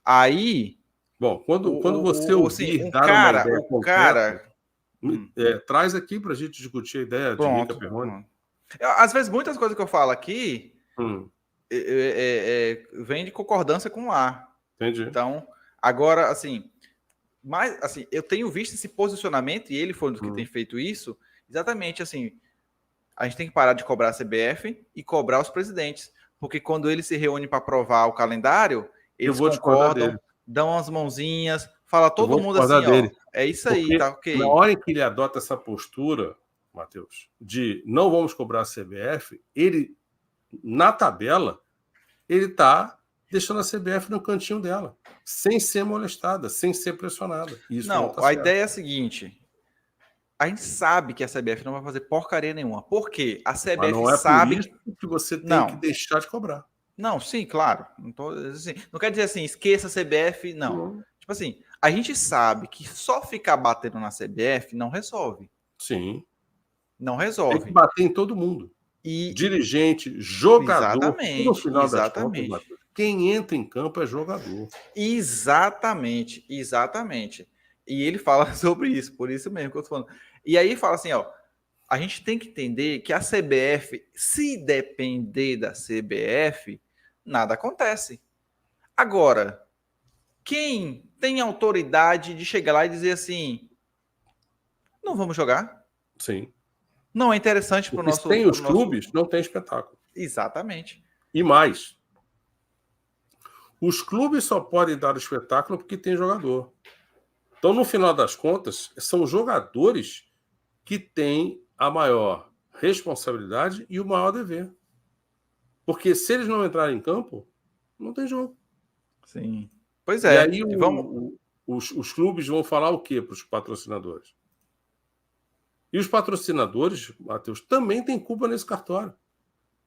Aí... Bom, quando você ouvir assim, dar uma ideia concreta, traz aqui para a gente discutir a ideia de Rica Perrone. Às vezes, muitas coisas que eu falo aqui vem de concordância com o A. Entendi. Então, agora, assim, mas, assim, eu tenho visto esse posicionamento, e ele foi um dos que tem feito isso, exatamente assim, a gente tem que parar de cobrar a CBF e cobrar os presidentes, porque quando eles se reúnem para aprovar o calendário, eles concordam, dão as mãozinhas, fala todo mundo assim, ó, é isso aí, porque tá ok. Na hora em que ele adota essa postura, Matheus, de não vamos cobrar a CBF, ele, na tabela, ele está deixando a CBF no cantinho dela, sem ser molestada, sem ser pressionada. Isso não tá a certo. Ideia é a seguinte, a gente sabe que a CBF não vai fazer porcaria nenhuma. Por quê? A CBF mas não é sabe... por isso que você tem que deixar de cobrar. Não, sim, claro. Não quer dizer assim, esqueça a CBF, não. Tipo assim, a gente sabe que só ficar batendo na CBF não resolve. Sim. Não resolve. Tem que bater em todo mundo. Dirigente, jogador. Exatamente. No final das contas, Matheus, quem entra em campo é jogador. Exatamente. E ele fala sobre isso, por isso mesmo que eu tô falando. E aí fala assim, ó, a gente tem que entender que a CBF, se depender da CBF, nada acontece. Agora, quem tem autoridade de chegar lá e dizer assim, não vamos jogar? Sim. Não é interessante para o nosso... Tem os clubes, não tem espetáculo. Exatamente. E mais, os clubes só podem dar o espetáculo porque tem jogador. Então, no final das contas, são jogadores que têm a maior responsabilidade e o maior dever. Porque se eles não entrarem em campo, não tem jogo. Sim. Pois é. E aí os clubes vão falar o quê para os patrocinadores? E os patrocinadores, Matheus, também têm culpa nesse cartório.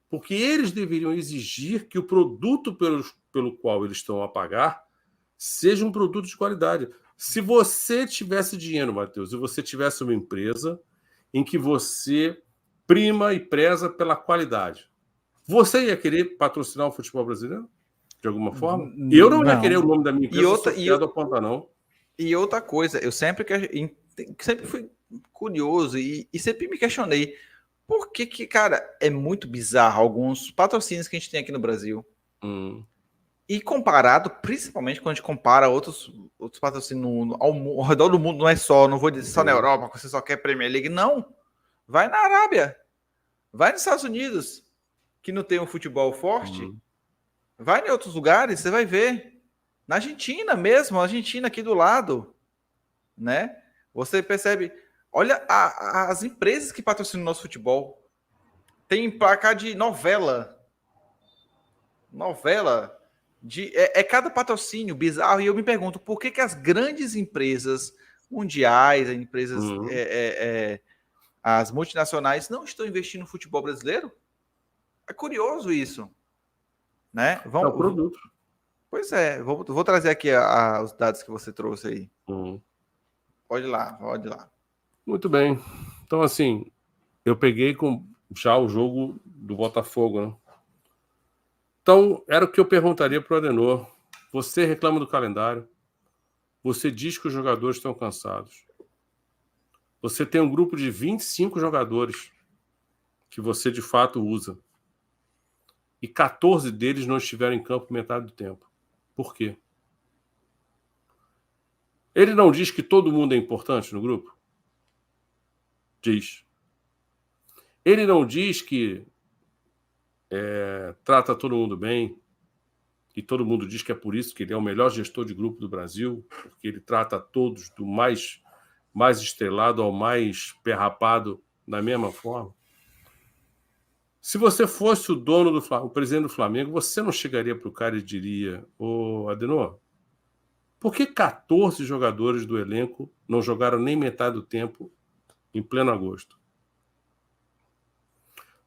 Porque eles deveriam exigir que o produto pelo qual eles estão a pagar seja um produto de qualidade. Se você tivesse dinheiro, Matheus, e você tivesse uma empresa em que você prima e preza pela qualidade, você ia querer patrocinar o futebol brasileiro? De alguma forma? Eu não ia querer o nome da minha empresa associado a ponta, não. E outra coisa, eu sempre fui curioso e sempre me questionei por que, cara, é muito bizarro alguns patrocínios que a gente tem aqui no Brasil. E comparado, principalmente quando a gente compara outros patrocínios ao redor do mundo, não é só, não vou dizer só na Europa, que você só quer Premier League, não. Vai na Arábia, vai nos Estados Unidos, que não tem um futebol forte, vai em outros lugares, você vai ver. Na Argentina mesmo, a Argentina aqui do lado, né? Você percebe, olha as empresas que patrocinam o nosso futebol. Tem placar de novela. Cada patrocínio bizarro. E eu me pergunto, por que as grandes empresas mundiais, as multinacionais não estão investindo no futebol brasileiro? É curioso isso. Né? É o produto. Pois é, vou trazer aqui os dados que você trouxe aí. Pode ir lá. Muito bem. Então, assim, eu peguei já o jogo do Botafogo, né? Então, era o que eu perguntaria para o Adenor. Você reclama do calendário, você diz que os jogadores estão cansados. Você tem um grupo de 25 jogadores que você, de fato, usa. E 14 deles não estiveram em campo metade do tempo. Por quê? Ele não diz que todo mundo é importante no grupo? Diz. Ele não diz que trata todo mundo bem, e todo mundo diz que é por isso que ele é o melhor gestor de grupo do Brasil, porque ele trata todos do mais estrelado ao mais perrapado da mesma forma. Se você fosse o presidente do Flamengo, você não chegaria para o cara e diria: ô Adenor, Por que 14 jogadores do elenco não jogaram nem metade do tempo em pleno agosto?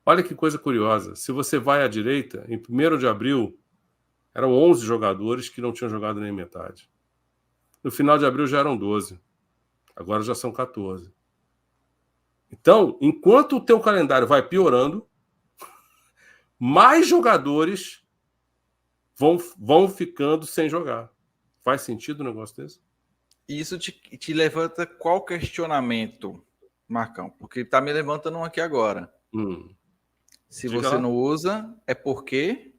Olha que coisa curiosa. Se você vai à direita, em 1º de abril, eram 11 jogadores que não tinham jogado nem metade. No final de abril já eram 12. Agora já são 14. Então, enquanto o teu calendário vai piorando, mais jogadores vão ficando sem jogar. Faz sentido um negócio desse? Isso te levanta qual questionamento, Marcão? Porque tá me levantando um aqui agora. Se Diga você lá. não usa, é porque...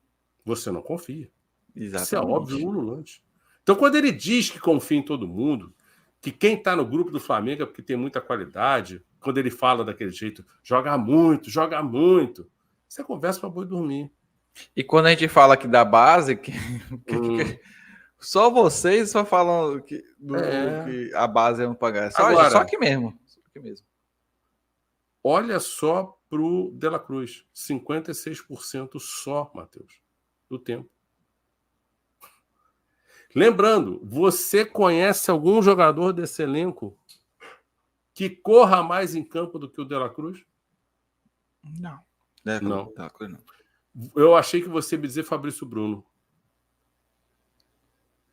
Você não confia. Exatamente. Isso é óbvio, ululante. Então, quando ele diz que confia em todo mundo, que quem está no grupo do Flamengo é porque tem muita qualidade, quando ele fala daquele jeito, joga muito, isso é conversa para boi dormir. E quando a gente fala aqui da base, só vocês só falam que a base é um pagar. Agora, só aqui mesmo. Olha só para o De La Cruz. 56% só, Matheus, do tempo. Lembrando, você conhece algum jogador desse elenco que corra mais em campo do que o De La Cruz? Não. Não. Eu achei que você ia dizer Fabrício Bruno.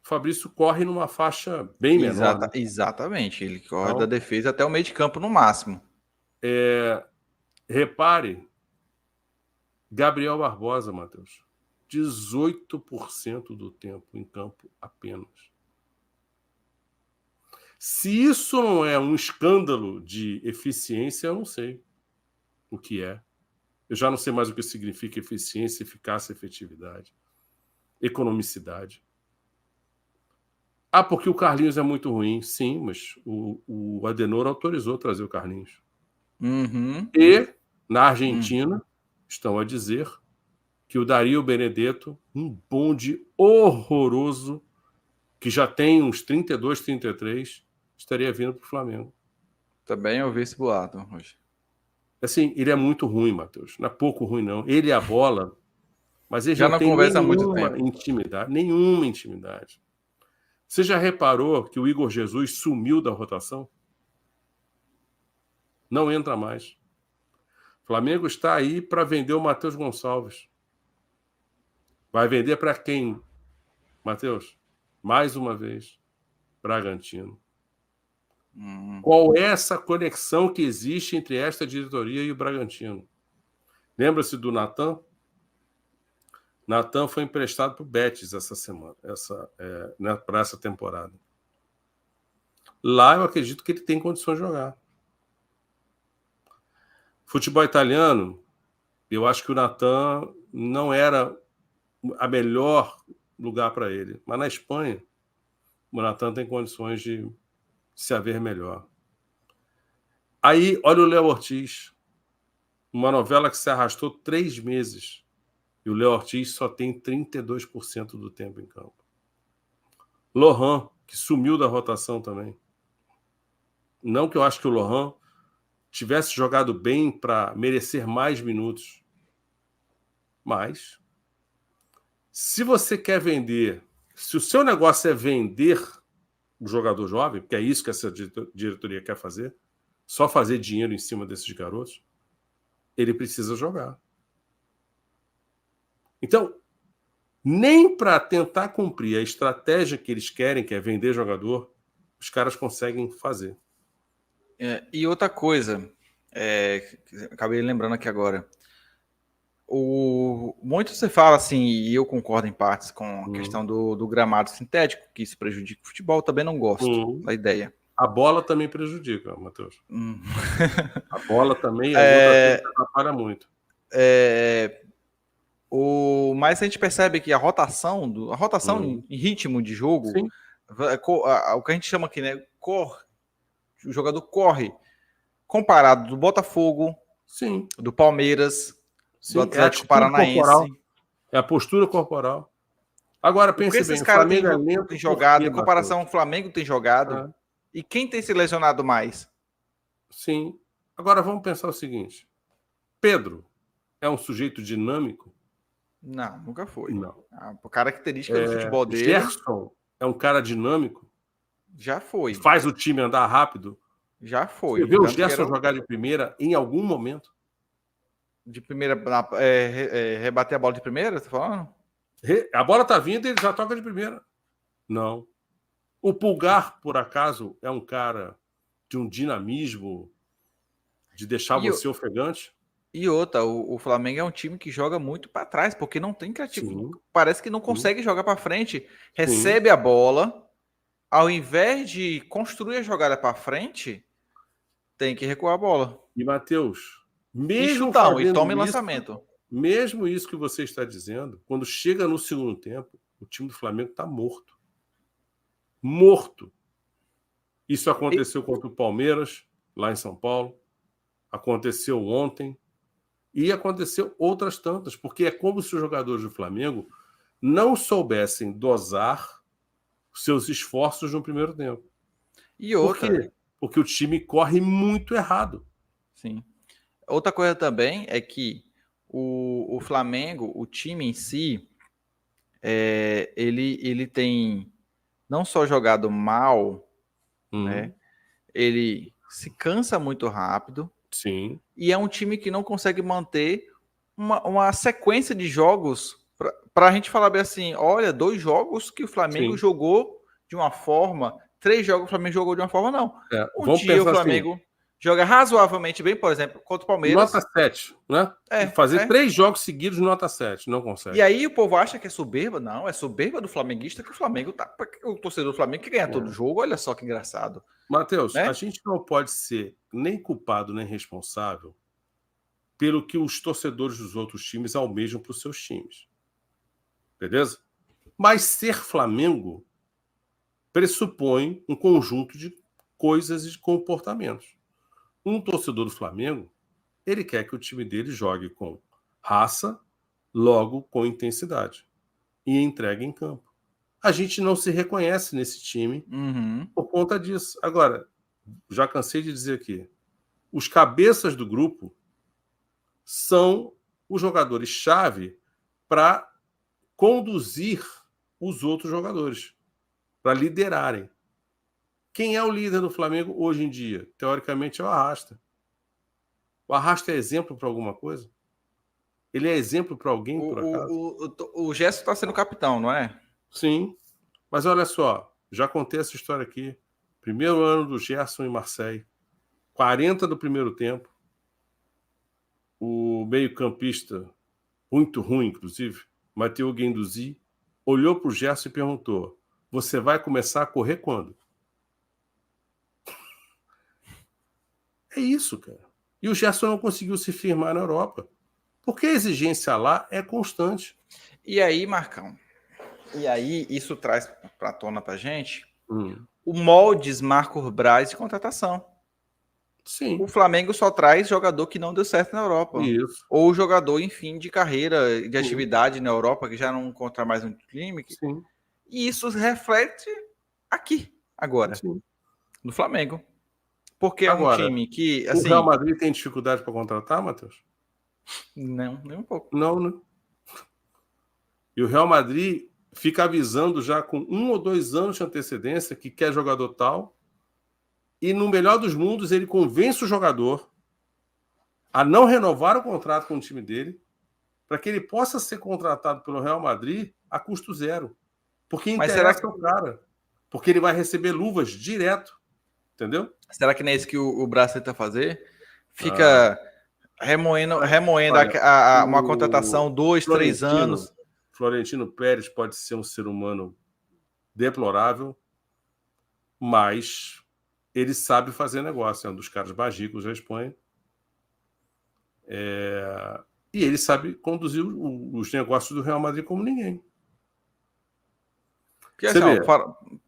Fabrício corre numa faixa bem menor. Né? Exatamente. Ele corre da defesa até o meio de campo no máximo. Repare, Gabriel Barbosa, Matheus. 18% do tempo em campo apenas. Se isso não é um escândalo de eficiência, eu não sei o que é. Eu já não sei mais o que significa eficiência, eficácia, efetividade, economicidade. Porque o Carlinhos é muito ruim. Sim, mas o Adenor autorizou trazer o Carlinhos. E, na Argentina, estão a dizer que o Dario Benedetto, um bonde horroroso, que já tem uns 32, 33, estaria vindo para o Flamengo. Também ouvi esse boato hoje. Assim, ele é muito ruim, Matheus. Não é pouco ruim, não. Ele e a bola, mas ele já não tem conversa há muito tempo. Nenhuma intimidade. Você já reparou que o Igor Jesus sumiu da rotação? Não entra mais. O Flamengo está aí para vender o Matheus Gonçalves. Vai vender para quem, Matheus? Mais uma vez, Bragantino. Qual é essa conexão que existe entre esta diretoria e o Bragantino? Lembra-se do Natan? Natan foi emprestado para o Betis essa semana, para essa temporada. Lá eu acredito que ele tem condições de jogar. Futebol italiano, eu acho que o Natan não era a melhor lugar para ele. Mas na Espanha, o Natan tem condições de se haver melhor. Aí, olha o Léo Ortiz. Uma novela que se arrastou 3 meses. E o Léo Ortiz só tem 32% do tempo em campo. Lohan, que sumiu da rotação também. Não que eu acho que o Lohan tivesse jogado bem para merecer mais minutos. Mas, se você quer vender, se o seu negócio é vender o jogador jovem, porque é isso que essa diretoria quer fazer, só fazer dinheiro em cima desses garotos, ele precisa jogar. Então, nem para tentar cumprir a estratégia que eles querem, que é vender jogador, os caras conseguem fazer. E outra coisa, acabei lembrando aqui agora, muito você fala assim, e eu concordo em partes com a questão do gramado sintético, que isso prejudica o futebol, também não gosto da ideia. A bola também prejudica, Matheus. A bola também atrapalha muito. Mas a gente percebe que a rotação em ritmo de jogo, o que a gente chama aqui, né? O jogador corre comparado do Botafogo, do Palmeiras, do Atlético Paranaense. É a postura corporal. Agora, pense bem, o Flamengo tem jogado, em comparação ao Flamengo tem jogado, e quem tem se lesionado mais? Sim. Agora, vamos pensar o seguinte. Pedro é um sujeito dinâmico? Não, nunca foi. Não. A característica do futebol dele... Gerson é um cara dinâmico, Já foi. faz o time andar rápido. Já foi. Você vê o Tanto que Gerson era jogar de primeira em algum momento? de primeira, rebater a bola de primeira, você tá falando? A bola tá vindo e ele já toca de primeira. Não. O Pulgar, por acaso, é um cara de um dinamismo, de deixar E, você ofegante? e outra, o Flamengo é um time que joga muito para trás, porque não tem criativo. Sim, Parece que não sim, consegue jogar para frente. sim. Recebe a bola, ao invés de construir a jogada para frente, tem que recuar a bola. E, Matheus, E mesmo chutão, e tome fazendo isso, lançamento. mesmo isso que você está dizendo, quando chega no segundo tempo, o time do Flamengo está morto. Morto. Isso aconteceu contra o Palmeiras, lá em São Paulo. Aconteceu ontem. E aconteceu outras tantas, porque é como se os jogadores do Flamengo não soubessem dosar seus esforços no primeiro tempo. E Por outra, quê? Porque o time corre muito errado. sim. Outra coisa também é que o Flamengo, o time em si, ele tem não só jogado mal, né? Ele se cansa muito rápido Sim. e é um time que não consegue manter uma sequência de jogos para a gente falar bem assim, olha, 2 jogos que o Flamengo Sim. jogou de uma forma, 3 jogos que o Flamengo jogou de uma forma, não. Um Vamos dia o pensar Flamengo assim, joga razoavelmente bem, por exemplo, contra o Palmeiras. nota 7, né? É, Fazer é. 3 jogos seguidos nota 7, não E consegue. aí o povo acha que é soberba. Não, é soberba do flamenguista que o Flamengo tá. O torcedor do Flamengo que ganha todo jogo. Olha só que engraçado. Matheus, a Né? gente não pode ser nem culpado nem responsável pelo que os torcedores dos outros times almejam para os seus times. Beleza? Mas ser Flamengo pressupõe um conjunto de coisas e de comportamentos. Um torcedor do Flamengo, ele quer que o time dele jogue com raça, logo com intensidade e entregue em campo. A gente não se reconhece nesse time por conta disso. Agora, já cansei de dizer aqui, os cabeças do grupo são os jogadores-chave para conduzir os outros jogadores, para liderarem. Quem é o líder do Flamengo hoje em dia? Teoricamente é o Arrasta. O Arrasta é exemplo para alguma coisa? Ele é exemplo para alguém, por acaso? O Gerson está sendo capitão, não é? Sim. Mas olha só, já contei essa história aqui. Primeiro ano do Gerson em Marseille. 40 do primeiro tempo. O meio-campista, muito ruim, inclusive, Matteo Guendouzi, olhou para o Gerson e perguntou: você vai começar a correr quando? É isso, cara. E o Gerson não conseguiu se firmar na Europa. Porque a exigência lá é constante. E aí, Marcão, isso traz para tona para gente o moldes Marcos Braz de contratação. Sim. O Flamengo só traz jogador que não deu certo na Europa. Isso. Ou jogador em fim de carreira, de atividade na Europa, que já não encontra mais um time. Sim. E isso reflete aqui, agora, Sim. no Flamengo. Porque é um Agora, time que, o assim... Real Madrid tem dificuldade para contratar, Matheus? Não, nem um pouco. Não, né? E o Real Madrid fica avisando já com 1 ou 2 anos de antecedência que quer jogador tal, e no melhor dos mundos ele convence o jogador a não renovar o contrato com o time dele para que ele possa ser contratado pelo Real Madrid a custo zero. Porque interessa o cara. Porque ele vai receber luvas direto. Entendeu? Será que não é isso que o Brasil tenta fazer? Fica remoendo Olha, uma contratação 2, 3 anos. Florentino Pérez pode ser um ser humano deplorável, mas ele sabe fazer negócio. É um dos caras magicos da Espanha. E ele sabe conduzir os negócios do Real Madrid como ninguém. Porque, assim,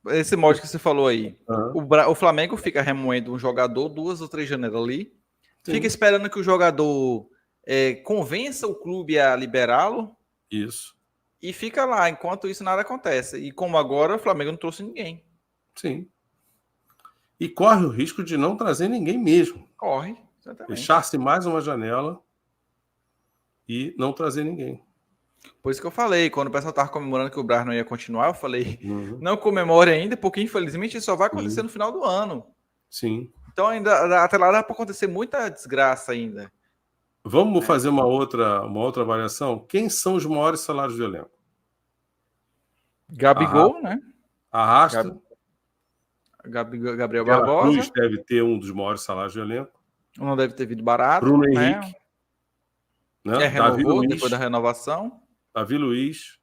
esse molde que você falou aí, o Flamengo fica remoendo um jogador 2 ou 3 janelas ali, fica esperando que o jogador convença o clube a liberá-lo. Isso. E fica lá, enquanto isso nada acontece. E como agora, o Flamengo não trouxe ninguém. Sim. E corre o risco de não trazer ninguém mesmo. Corre, exatamente. Fechar-se mais uma janela e não trazer ninguém. Por isso que eu falei, quando o pessoal tava comemorando que o Braz não ia continuar, eu falei, não comemore ainda, porque infelizmente isso só vai acontecer no final do ano. Sim. Então ainda até lá dá para acontecer muita desgraça ainda. Vamos fazer uma outra avaliação? Quem são os maiores salários do elenco? Gabigol, né? Arrasta. Gabriel De La Barbosa. Cruz deve ter um dos maiores salários do elenco. Não deve ter vindo barato. Bruno né? Henrique. Né? Renovou Davi Luiz, depois da renovação. Davi Luiz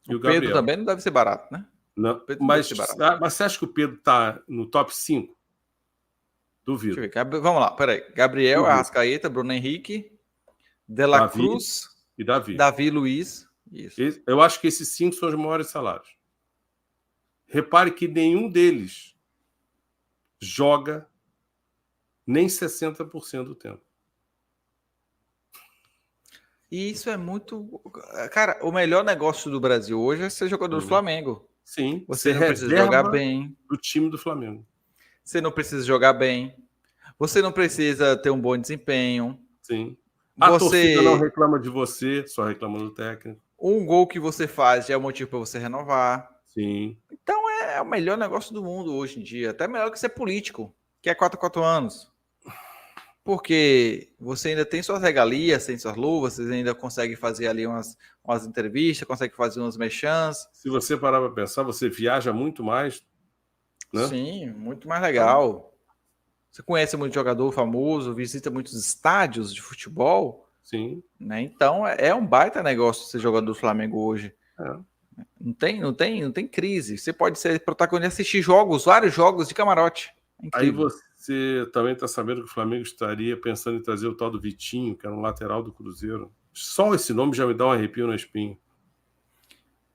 e o Pedro Gabriel. também não deve ser barato, né? Não, mas você acha que o Pedro está no top 5? Duvido. Deixa eu ver. Vamos lá, peraí. Gabriel, Arrascaeta, Bruno Henrique, De La Cruz e Davi. Davi Luiz. Isso. Eu acho que esses 5 são os maiores salários. Repare que nenhum deles joga nem 60% do tempo. E isso é muito... Cara, o melhor negócio do Brasil hoje é ser jogador do Flamengo. Sim. Você não precisa jogar bem. Do time do Flamengo. Você não precisa jogar bem. Você não precisa ter um bom desempenho. Sim. A torcida não reclama de você, só reclama do técnico. Um gol que você faz já é o motivo para você renovar. Sim. Então é o melhor negócio do mundo hoje em dia. Até melhor que ser político, que é 4 anos. Porque você ainda tem suas regalias, tem suas luvas, você ainda consegue fazer ali umas entrevistas, consegue fazer umas mechãs. Se você parar para pensar, você viaja muito mais, né? Sim, muito mais legal. Você conhece muito jogador famoso, visita muitos estádios de futebol. Sim. Né? Então é um baita negócio ser jogador do Flamengo hoje. Não tem crise. Você pode ser protagonista, assistir vários jogos de camarote. Aí você também está sabendo que o Flamengo estaria pensando em trazer o tal do Vitinho, que era um lateral do Cruzeiro. Só esse nome já me dá um arrepio na espinha.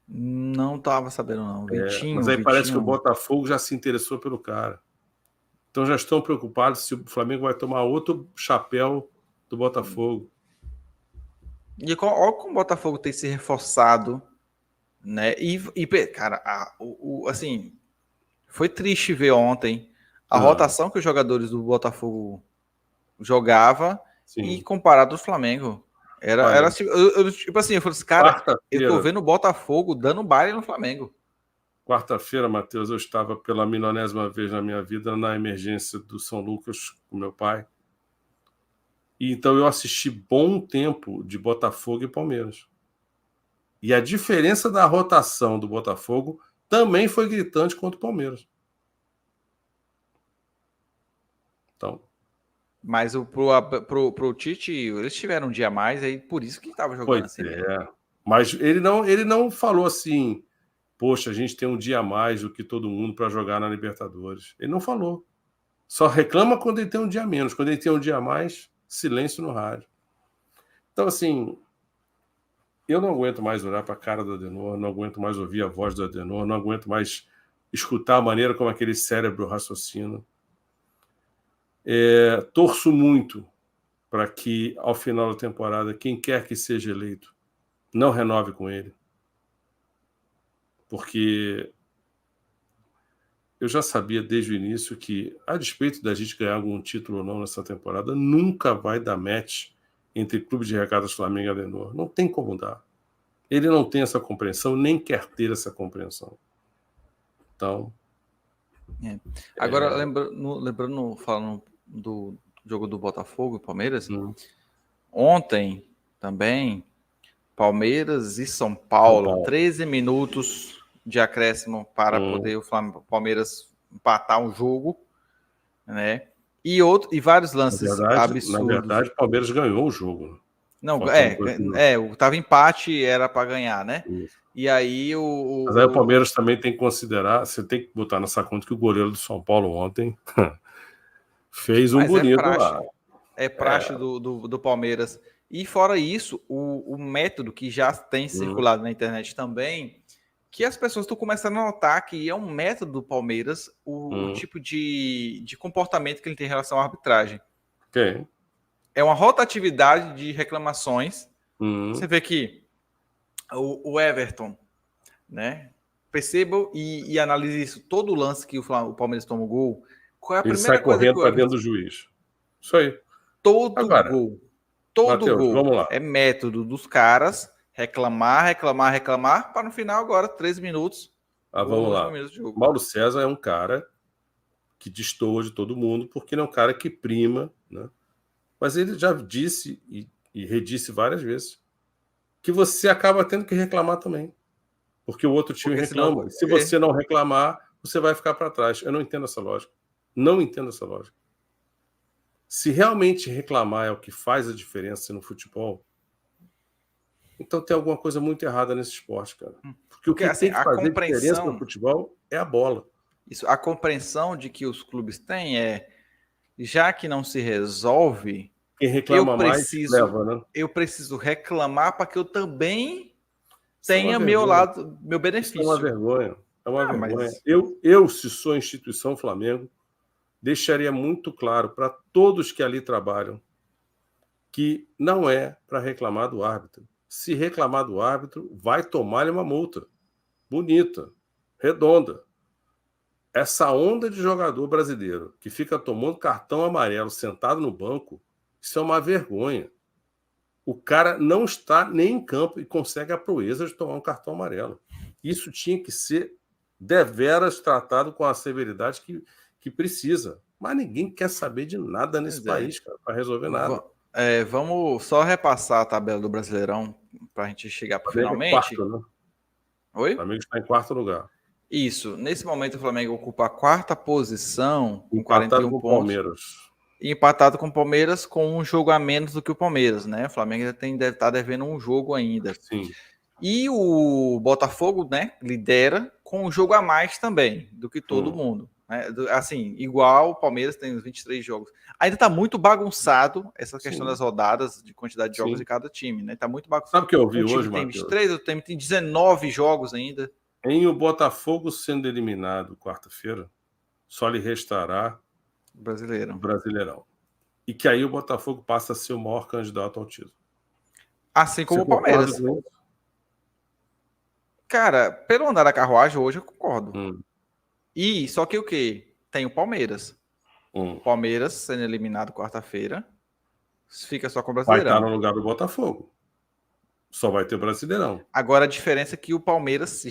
Não estava sabendo, não. Vitinho. Mas aí parece que o Botafogo já se interessou pelo cara. Então já estão preocupados se o Flamengo vai tomar outro chapéu do Botafogo. E olha como o Botafogo tem se reforçado, né? Cara, assim, foi triste ver ontem a rotação que os jogadores do Botafogo jogavam e comparado ao Flamengo. Era tipo assim, eu falei assim, cara, eu tô vendo o Botafogo dando baile no Flamengo. Quarta-feira, Matheus, eu estava pela 19ª vez na minha vida na emergência do São Lucas com meu pai. E então eu assisti bom tempo de Botafogo e Palmeiras. E a diferença da rotação do Botafogo também foi gritante contra o Palmeiras. Então. Mas pro Tite, eles tiveram um dia a mais, aí por isso que estava jogando assim. Mas ele não falou assim, poxa, a gente tem um dia a mais do que todo mundo para jogar na Libertadores. Ele não falou. Só reclama quando ele tem um dia a menos. Quando ele tem um dia a mais, silêncio no rádio. Então, assim, eu não aguento mais olhar para a cara do Adenor, não aguento mais ouvir a voz do Adenor, não aguento mais escutar a maneira como aquele cérebro raciocina. Torço muito para que, ao final da temporada, quem quer que seja eleito, não renove com ele. Porque eu já sabia desde o início que, a despeito da gente ganhar algum título ou não nessa temporada, nunca vai dar match entre Clube de Regatas Flamengo e Adenor. Não tem como dar. Ele não tem essa compreensão, nem quer ter essa compreensão. Então... Agora, lembrando, falando do jogo do Botafogo e Palmeiras, ontem também, Palmeiras e São Paulo, 13 minutos de acréscimo para poder o Palmeiras empatar um jogo, né? E vários lances absurdos. Na verdade, o Palmeiras ganhou o jogo. Não, tava empate, era para ganhar, né? Isso. E aí Mas aí o Palmeiras também tem que considerar, você tem que botar nessa conta que o goleiro do São Paulo ontem fez um bonito lá. É praxe do Palmeiras. E fora isso, o método que já tem circulado na internet também, que as pessoas estão começando a notar que é um método do Palmeiras, o tipo de comportamento que ele tem em relação à arbitragem. Okay. É uma rotatividade de reclamações. Você vê que o Everton, né? Perceba e analise isso. Todo lance que o Palmeiras toma o gol, qual é a primeira sai coisa correndo para dentro do juiz. Isso aí. Todo gol Mateus, é método dos caras reclamar, para no final agora, 13 minutos. Vamos lá. Mauro César é um cara que destoa de todo mundo, porque ele é um cara que prima, né? Mas ele já disse e redisse várias vezes que você acaba tendo que reclamar também, porque o outro time reclama. Senão... Se você não reclamar, você vai ficar para trás. Eu não entendo essa lógica. Não entendo essa lógica. Se realmente reclamar é o que faz a diferença no futebol, então tem alguma coisa muito errada nesse esporte, cara. Porque o que assim, tem que fazer diferença no futebol é a bola. Isso, a compreensão de que os clubes têm já que não se resolve, quem reclama mais leva, né? Eu preciso reclamar para que eu também tenha meu lado, meu benefício. Isso é uma vergonha. É uma vergonha. Mas... Eu, se sou instituição Flamengo, deixaria muito claro para todos que ali trabalham que não é para reclamar do árbitro. Se reclamar do árbitro, vai tomar-lhe uma multa. Bonita, redonda. Essa onda de jogador brasileiro que fica tomando cartão amarelo sentado no banco, isso é uma vergonha. O cara não está nem em campo e consegue a proeza de tomar um cartão amarelo. Isso tinha que ser deveras tratado com a severidade que precisa. Mas ninguém quer saber de nada nesse país, cara, para resolver nada. Vamos só repassar a tabela do Brasileirão para a gente chegar para finalmente. Quarto, né? Oi? O Flamengo está em quarto lugar. Isso. Nesse momento o Flamengo ocupa a quarta posição com 41 pontos. Palmeiras. E empatado com o Palmeiras com um jogo a menos do que o Palmeiras, né? O Flamengo deve estar devendo um jogo ainda. Sim. E o Botafogo, né, lidera com um jogo a mais também do que todo mundo. Né? Assim, igual o Palmeiras tem os 23 jogos. Ainda está muito bagunçado essa questão das rodadas, de quantidade de jogos de cada time, né? Está muito bagunçado. Sabe o que eu vi hoje, tem 23, o time tem 19 jogos ainda. Em o Botafogo sendo eliminado quarta-feira, só lhe restará Brasileirão. E que aí o Botafogo passa a ser o maior candidato ao título. Assim como o Palmeiras. Cara, pelo andar da carruagem, hoje eu concordo. E só que o quê? Tem o Palmeiras. O Palmeiras sendo eliminado quarta-feira, fica só com o Brasileirão. Vai estar no lugar do Botafogo. Só vai ter Brasileirão. Agora a diferença é que o Palmeiras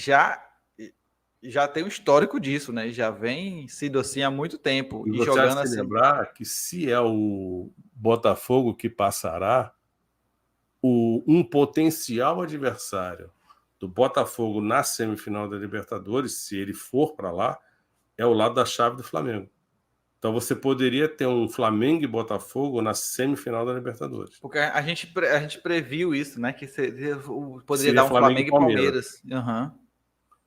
já tem um histórico disso, né? Já vem sido assim há muito tempo. E jogando assim. Lembrar que se é o Botafogo que passará, um potencial adversário do Botafogo na semifinal da Libertadores, se ele for para lá, é o lado da chave do Flamengo. Então você poderia ter um Flamengo e Botafogo na semifinal da Libertadores. Porque a gente previu isso, né? Que poderia dar um Flamengo e Palmeiras.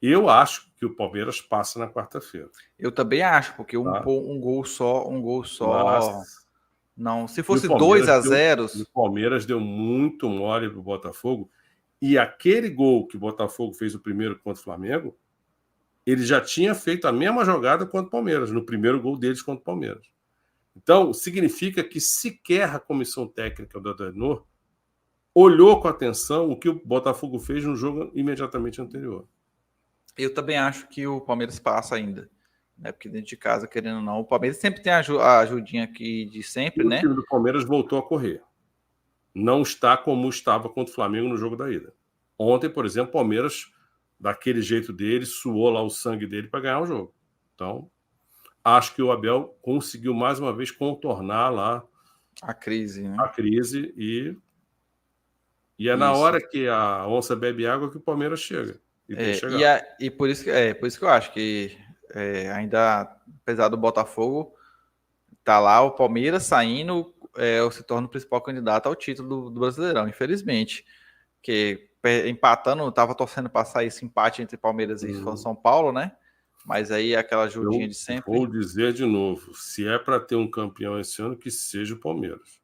Eu acho que o Palmeiras passa na quarta-feira. Eu também acho, porque um gol só. Mas... Não, se fosse 2-0. O Palmeiras deu muito mole pro Botafogo. E aquele gol que o Botafogo fez o primeiro contra o Flamengo, ele já tinha feito a mesma jogada contra o Palmeiras, no primeiro gol deles contra o Palmeiras. Então, significa que sequer a comissão técnica do Adenor olhou com atenção o que o Botafogo fez no jogo imediatamente anterior. Eu também acho que o Palmeiras passa ainda. Né? Porque dentro de casa, querendo ou não, o Palmeiras sempre tem a ajudinha aqui de sempre, né? O time do Palmeiras voltou a correr. Não está como estava contra o Flamengo no jogo da ida. Ontem, por exemplo, o Palmeiras, daquele jeito dele, suou lá o sangue dele para ganhar o jogo. Então, acho que o Abel conseguiu mais uma vez contornar lá a crise, né? A crise e é na hora que a onça bebe água que o Palmeiras chega. E por isso que eu acho que ainda, apesar do Botafogo tá lá, o Palmeiras saindo se torna o principal candidato ao título do Brasileirão, infelizmente. Que empatando, estava torcendo para sair esse empate entre Palmeiras e São Paulo, né? Mas aí aquela ajudinha de sempre. Vou dizer de novo, se é para ter um campeão esse ano, que seja o Palmeiras.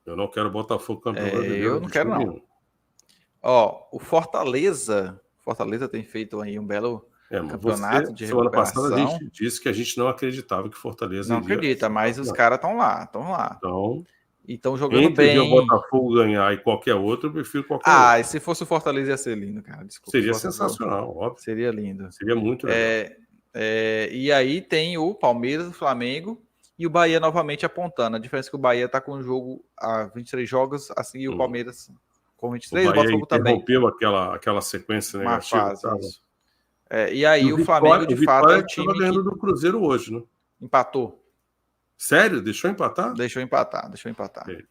Eu não quero Botafogo campeão brasileiro. Eu não quero, não. Ó, o Fortaleza tem feito aí um belo campeonato de recuperação. Semana passada a gente disse que a gente não acreditava que Fortaleza não acredita, mas os caras estão lá. Então jogando entre bem. O Botafogo ganhar e qualquer outro, eu prefiro qualquer outro. E se fosse o Fortaleza ia ser lindo, cara. Desculpa, seria sensacional, óbvio. Seria lindo. Seria muito legal. E aí tem o Palmeiras, o Flamengo e o Bahia novamente apontando. A diferença é que o Bahia está com o jogo a 23 jogos, assim, e o Palmeiras com O 23, o Bahia Botafogo também. interrompeu aquela sequência Uma negativa. fase, Tava. isso. E aí o Flamengo, de o fato, é Vitória o time estava ganhando que do Cruzeiro hoje, né? empatou. Sério? Deixou empatar? Deixou empatar. É.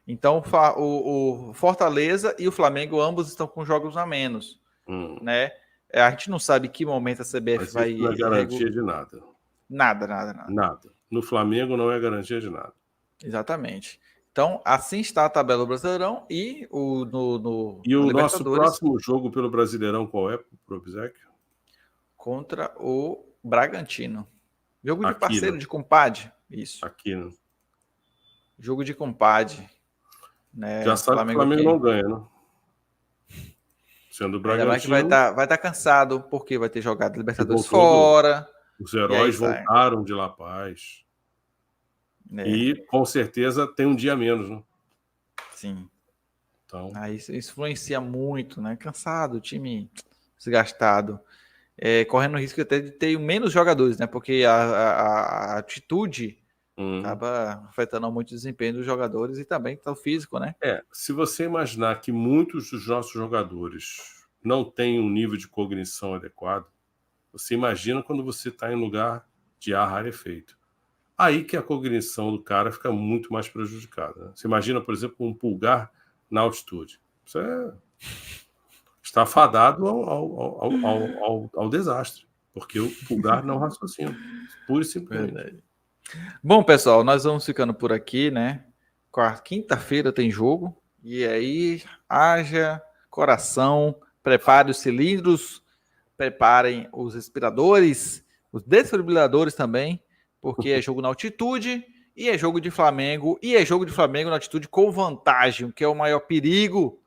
Então, o Fortaleza e o Flamengo, ambos estão com jogos a menos, né? A gente não sabe que momento a CBF Mas vai... isso não é garantia de nada. Nada. Nada. No Flamengo não é garantia de nada. Exatamente. Então, assim está a tabela do Brasileirão e no E o nosso Libertadores próximo jogo pelo Brasileirão qual é, pro Obséquio? contra o Bragantino. Jogo de Aqui, parceiro, né? de compadre. Isso. Aqui, né? Jogo de compadre. Né? Já sabe que o Flamengo não ganha, né? Sendo o Ainda mais que vai Bragantino, estar cansado, porque vai ter jogado Libertadores voltou fora. os E aí heróis voltaram de La Paz. É, E, com certeza, tem um dia menos, né? sim. Então, Aí isso influencia muito, né? Cansado, time desgastado. Correndo o risco até de ter menos jogadores, né? Porque a atitude acaba afetando muito o desempenho dos jogadores e também o físico, né? se você imaginar que muitos dos nossos jogadores não têm um nível de cognição adequado, você imagina quando você está em lugar de ar rarefeito. Aí que a cognição do cara fica muito mais prejudicada. Né? Você imagina, por exemplo, um pulgar na altitude. Você está fadado ao desastre, porque o pulgar não raciocina. Pura e simplesmente. Verdade. Bom, pessoal, nós vamos ficando por aqui, né? Quinta-feira tem jogo. E aí, haja coração, prepare os cilindros, preparem os respiradores, os desfibriladores também, porque é jogo na altitude e é jogo de Flamengo, e é jogo de Flamengo na altitude com vantagem, o que é o maior perigo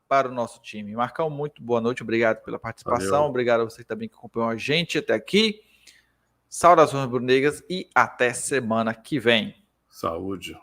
para o nosso time. Marcão, muito boa noite, obrigado pela participação, Valeu. obrigado a você também que acompanhou a gente até aqui. Saudações rubro-negras e até semana que vem. Saúde.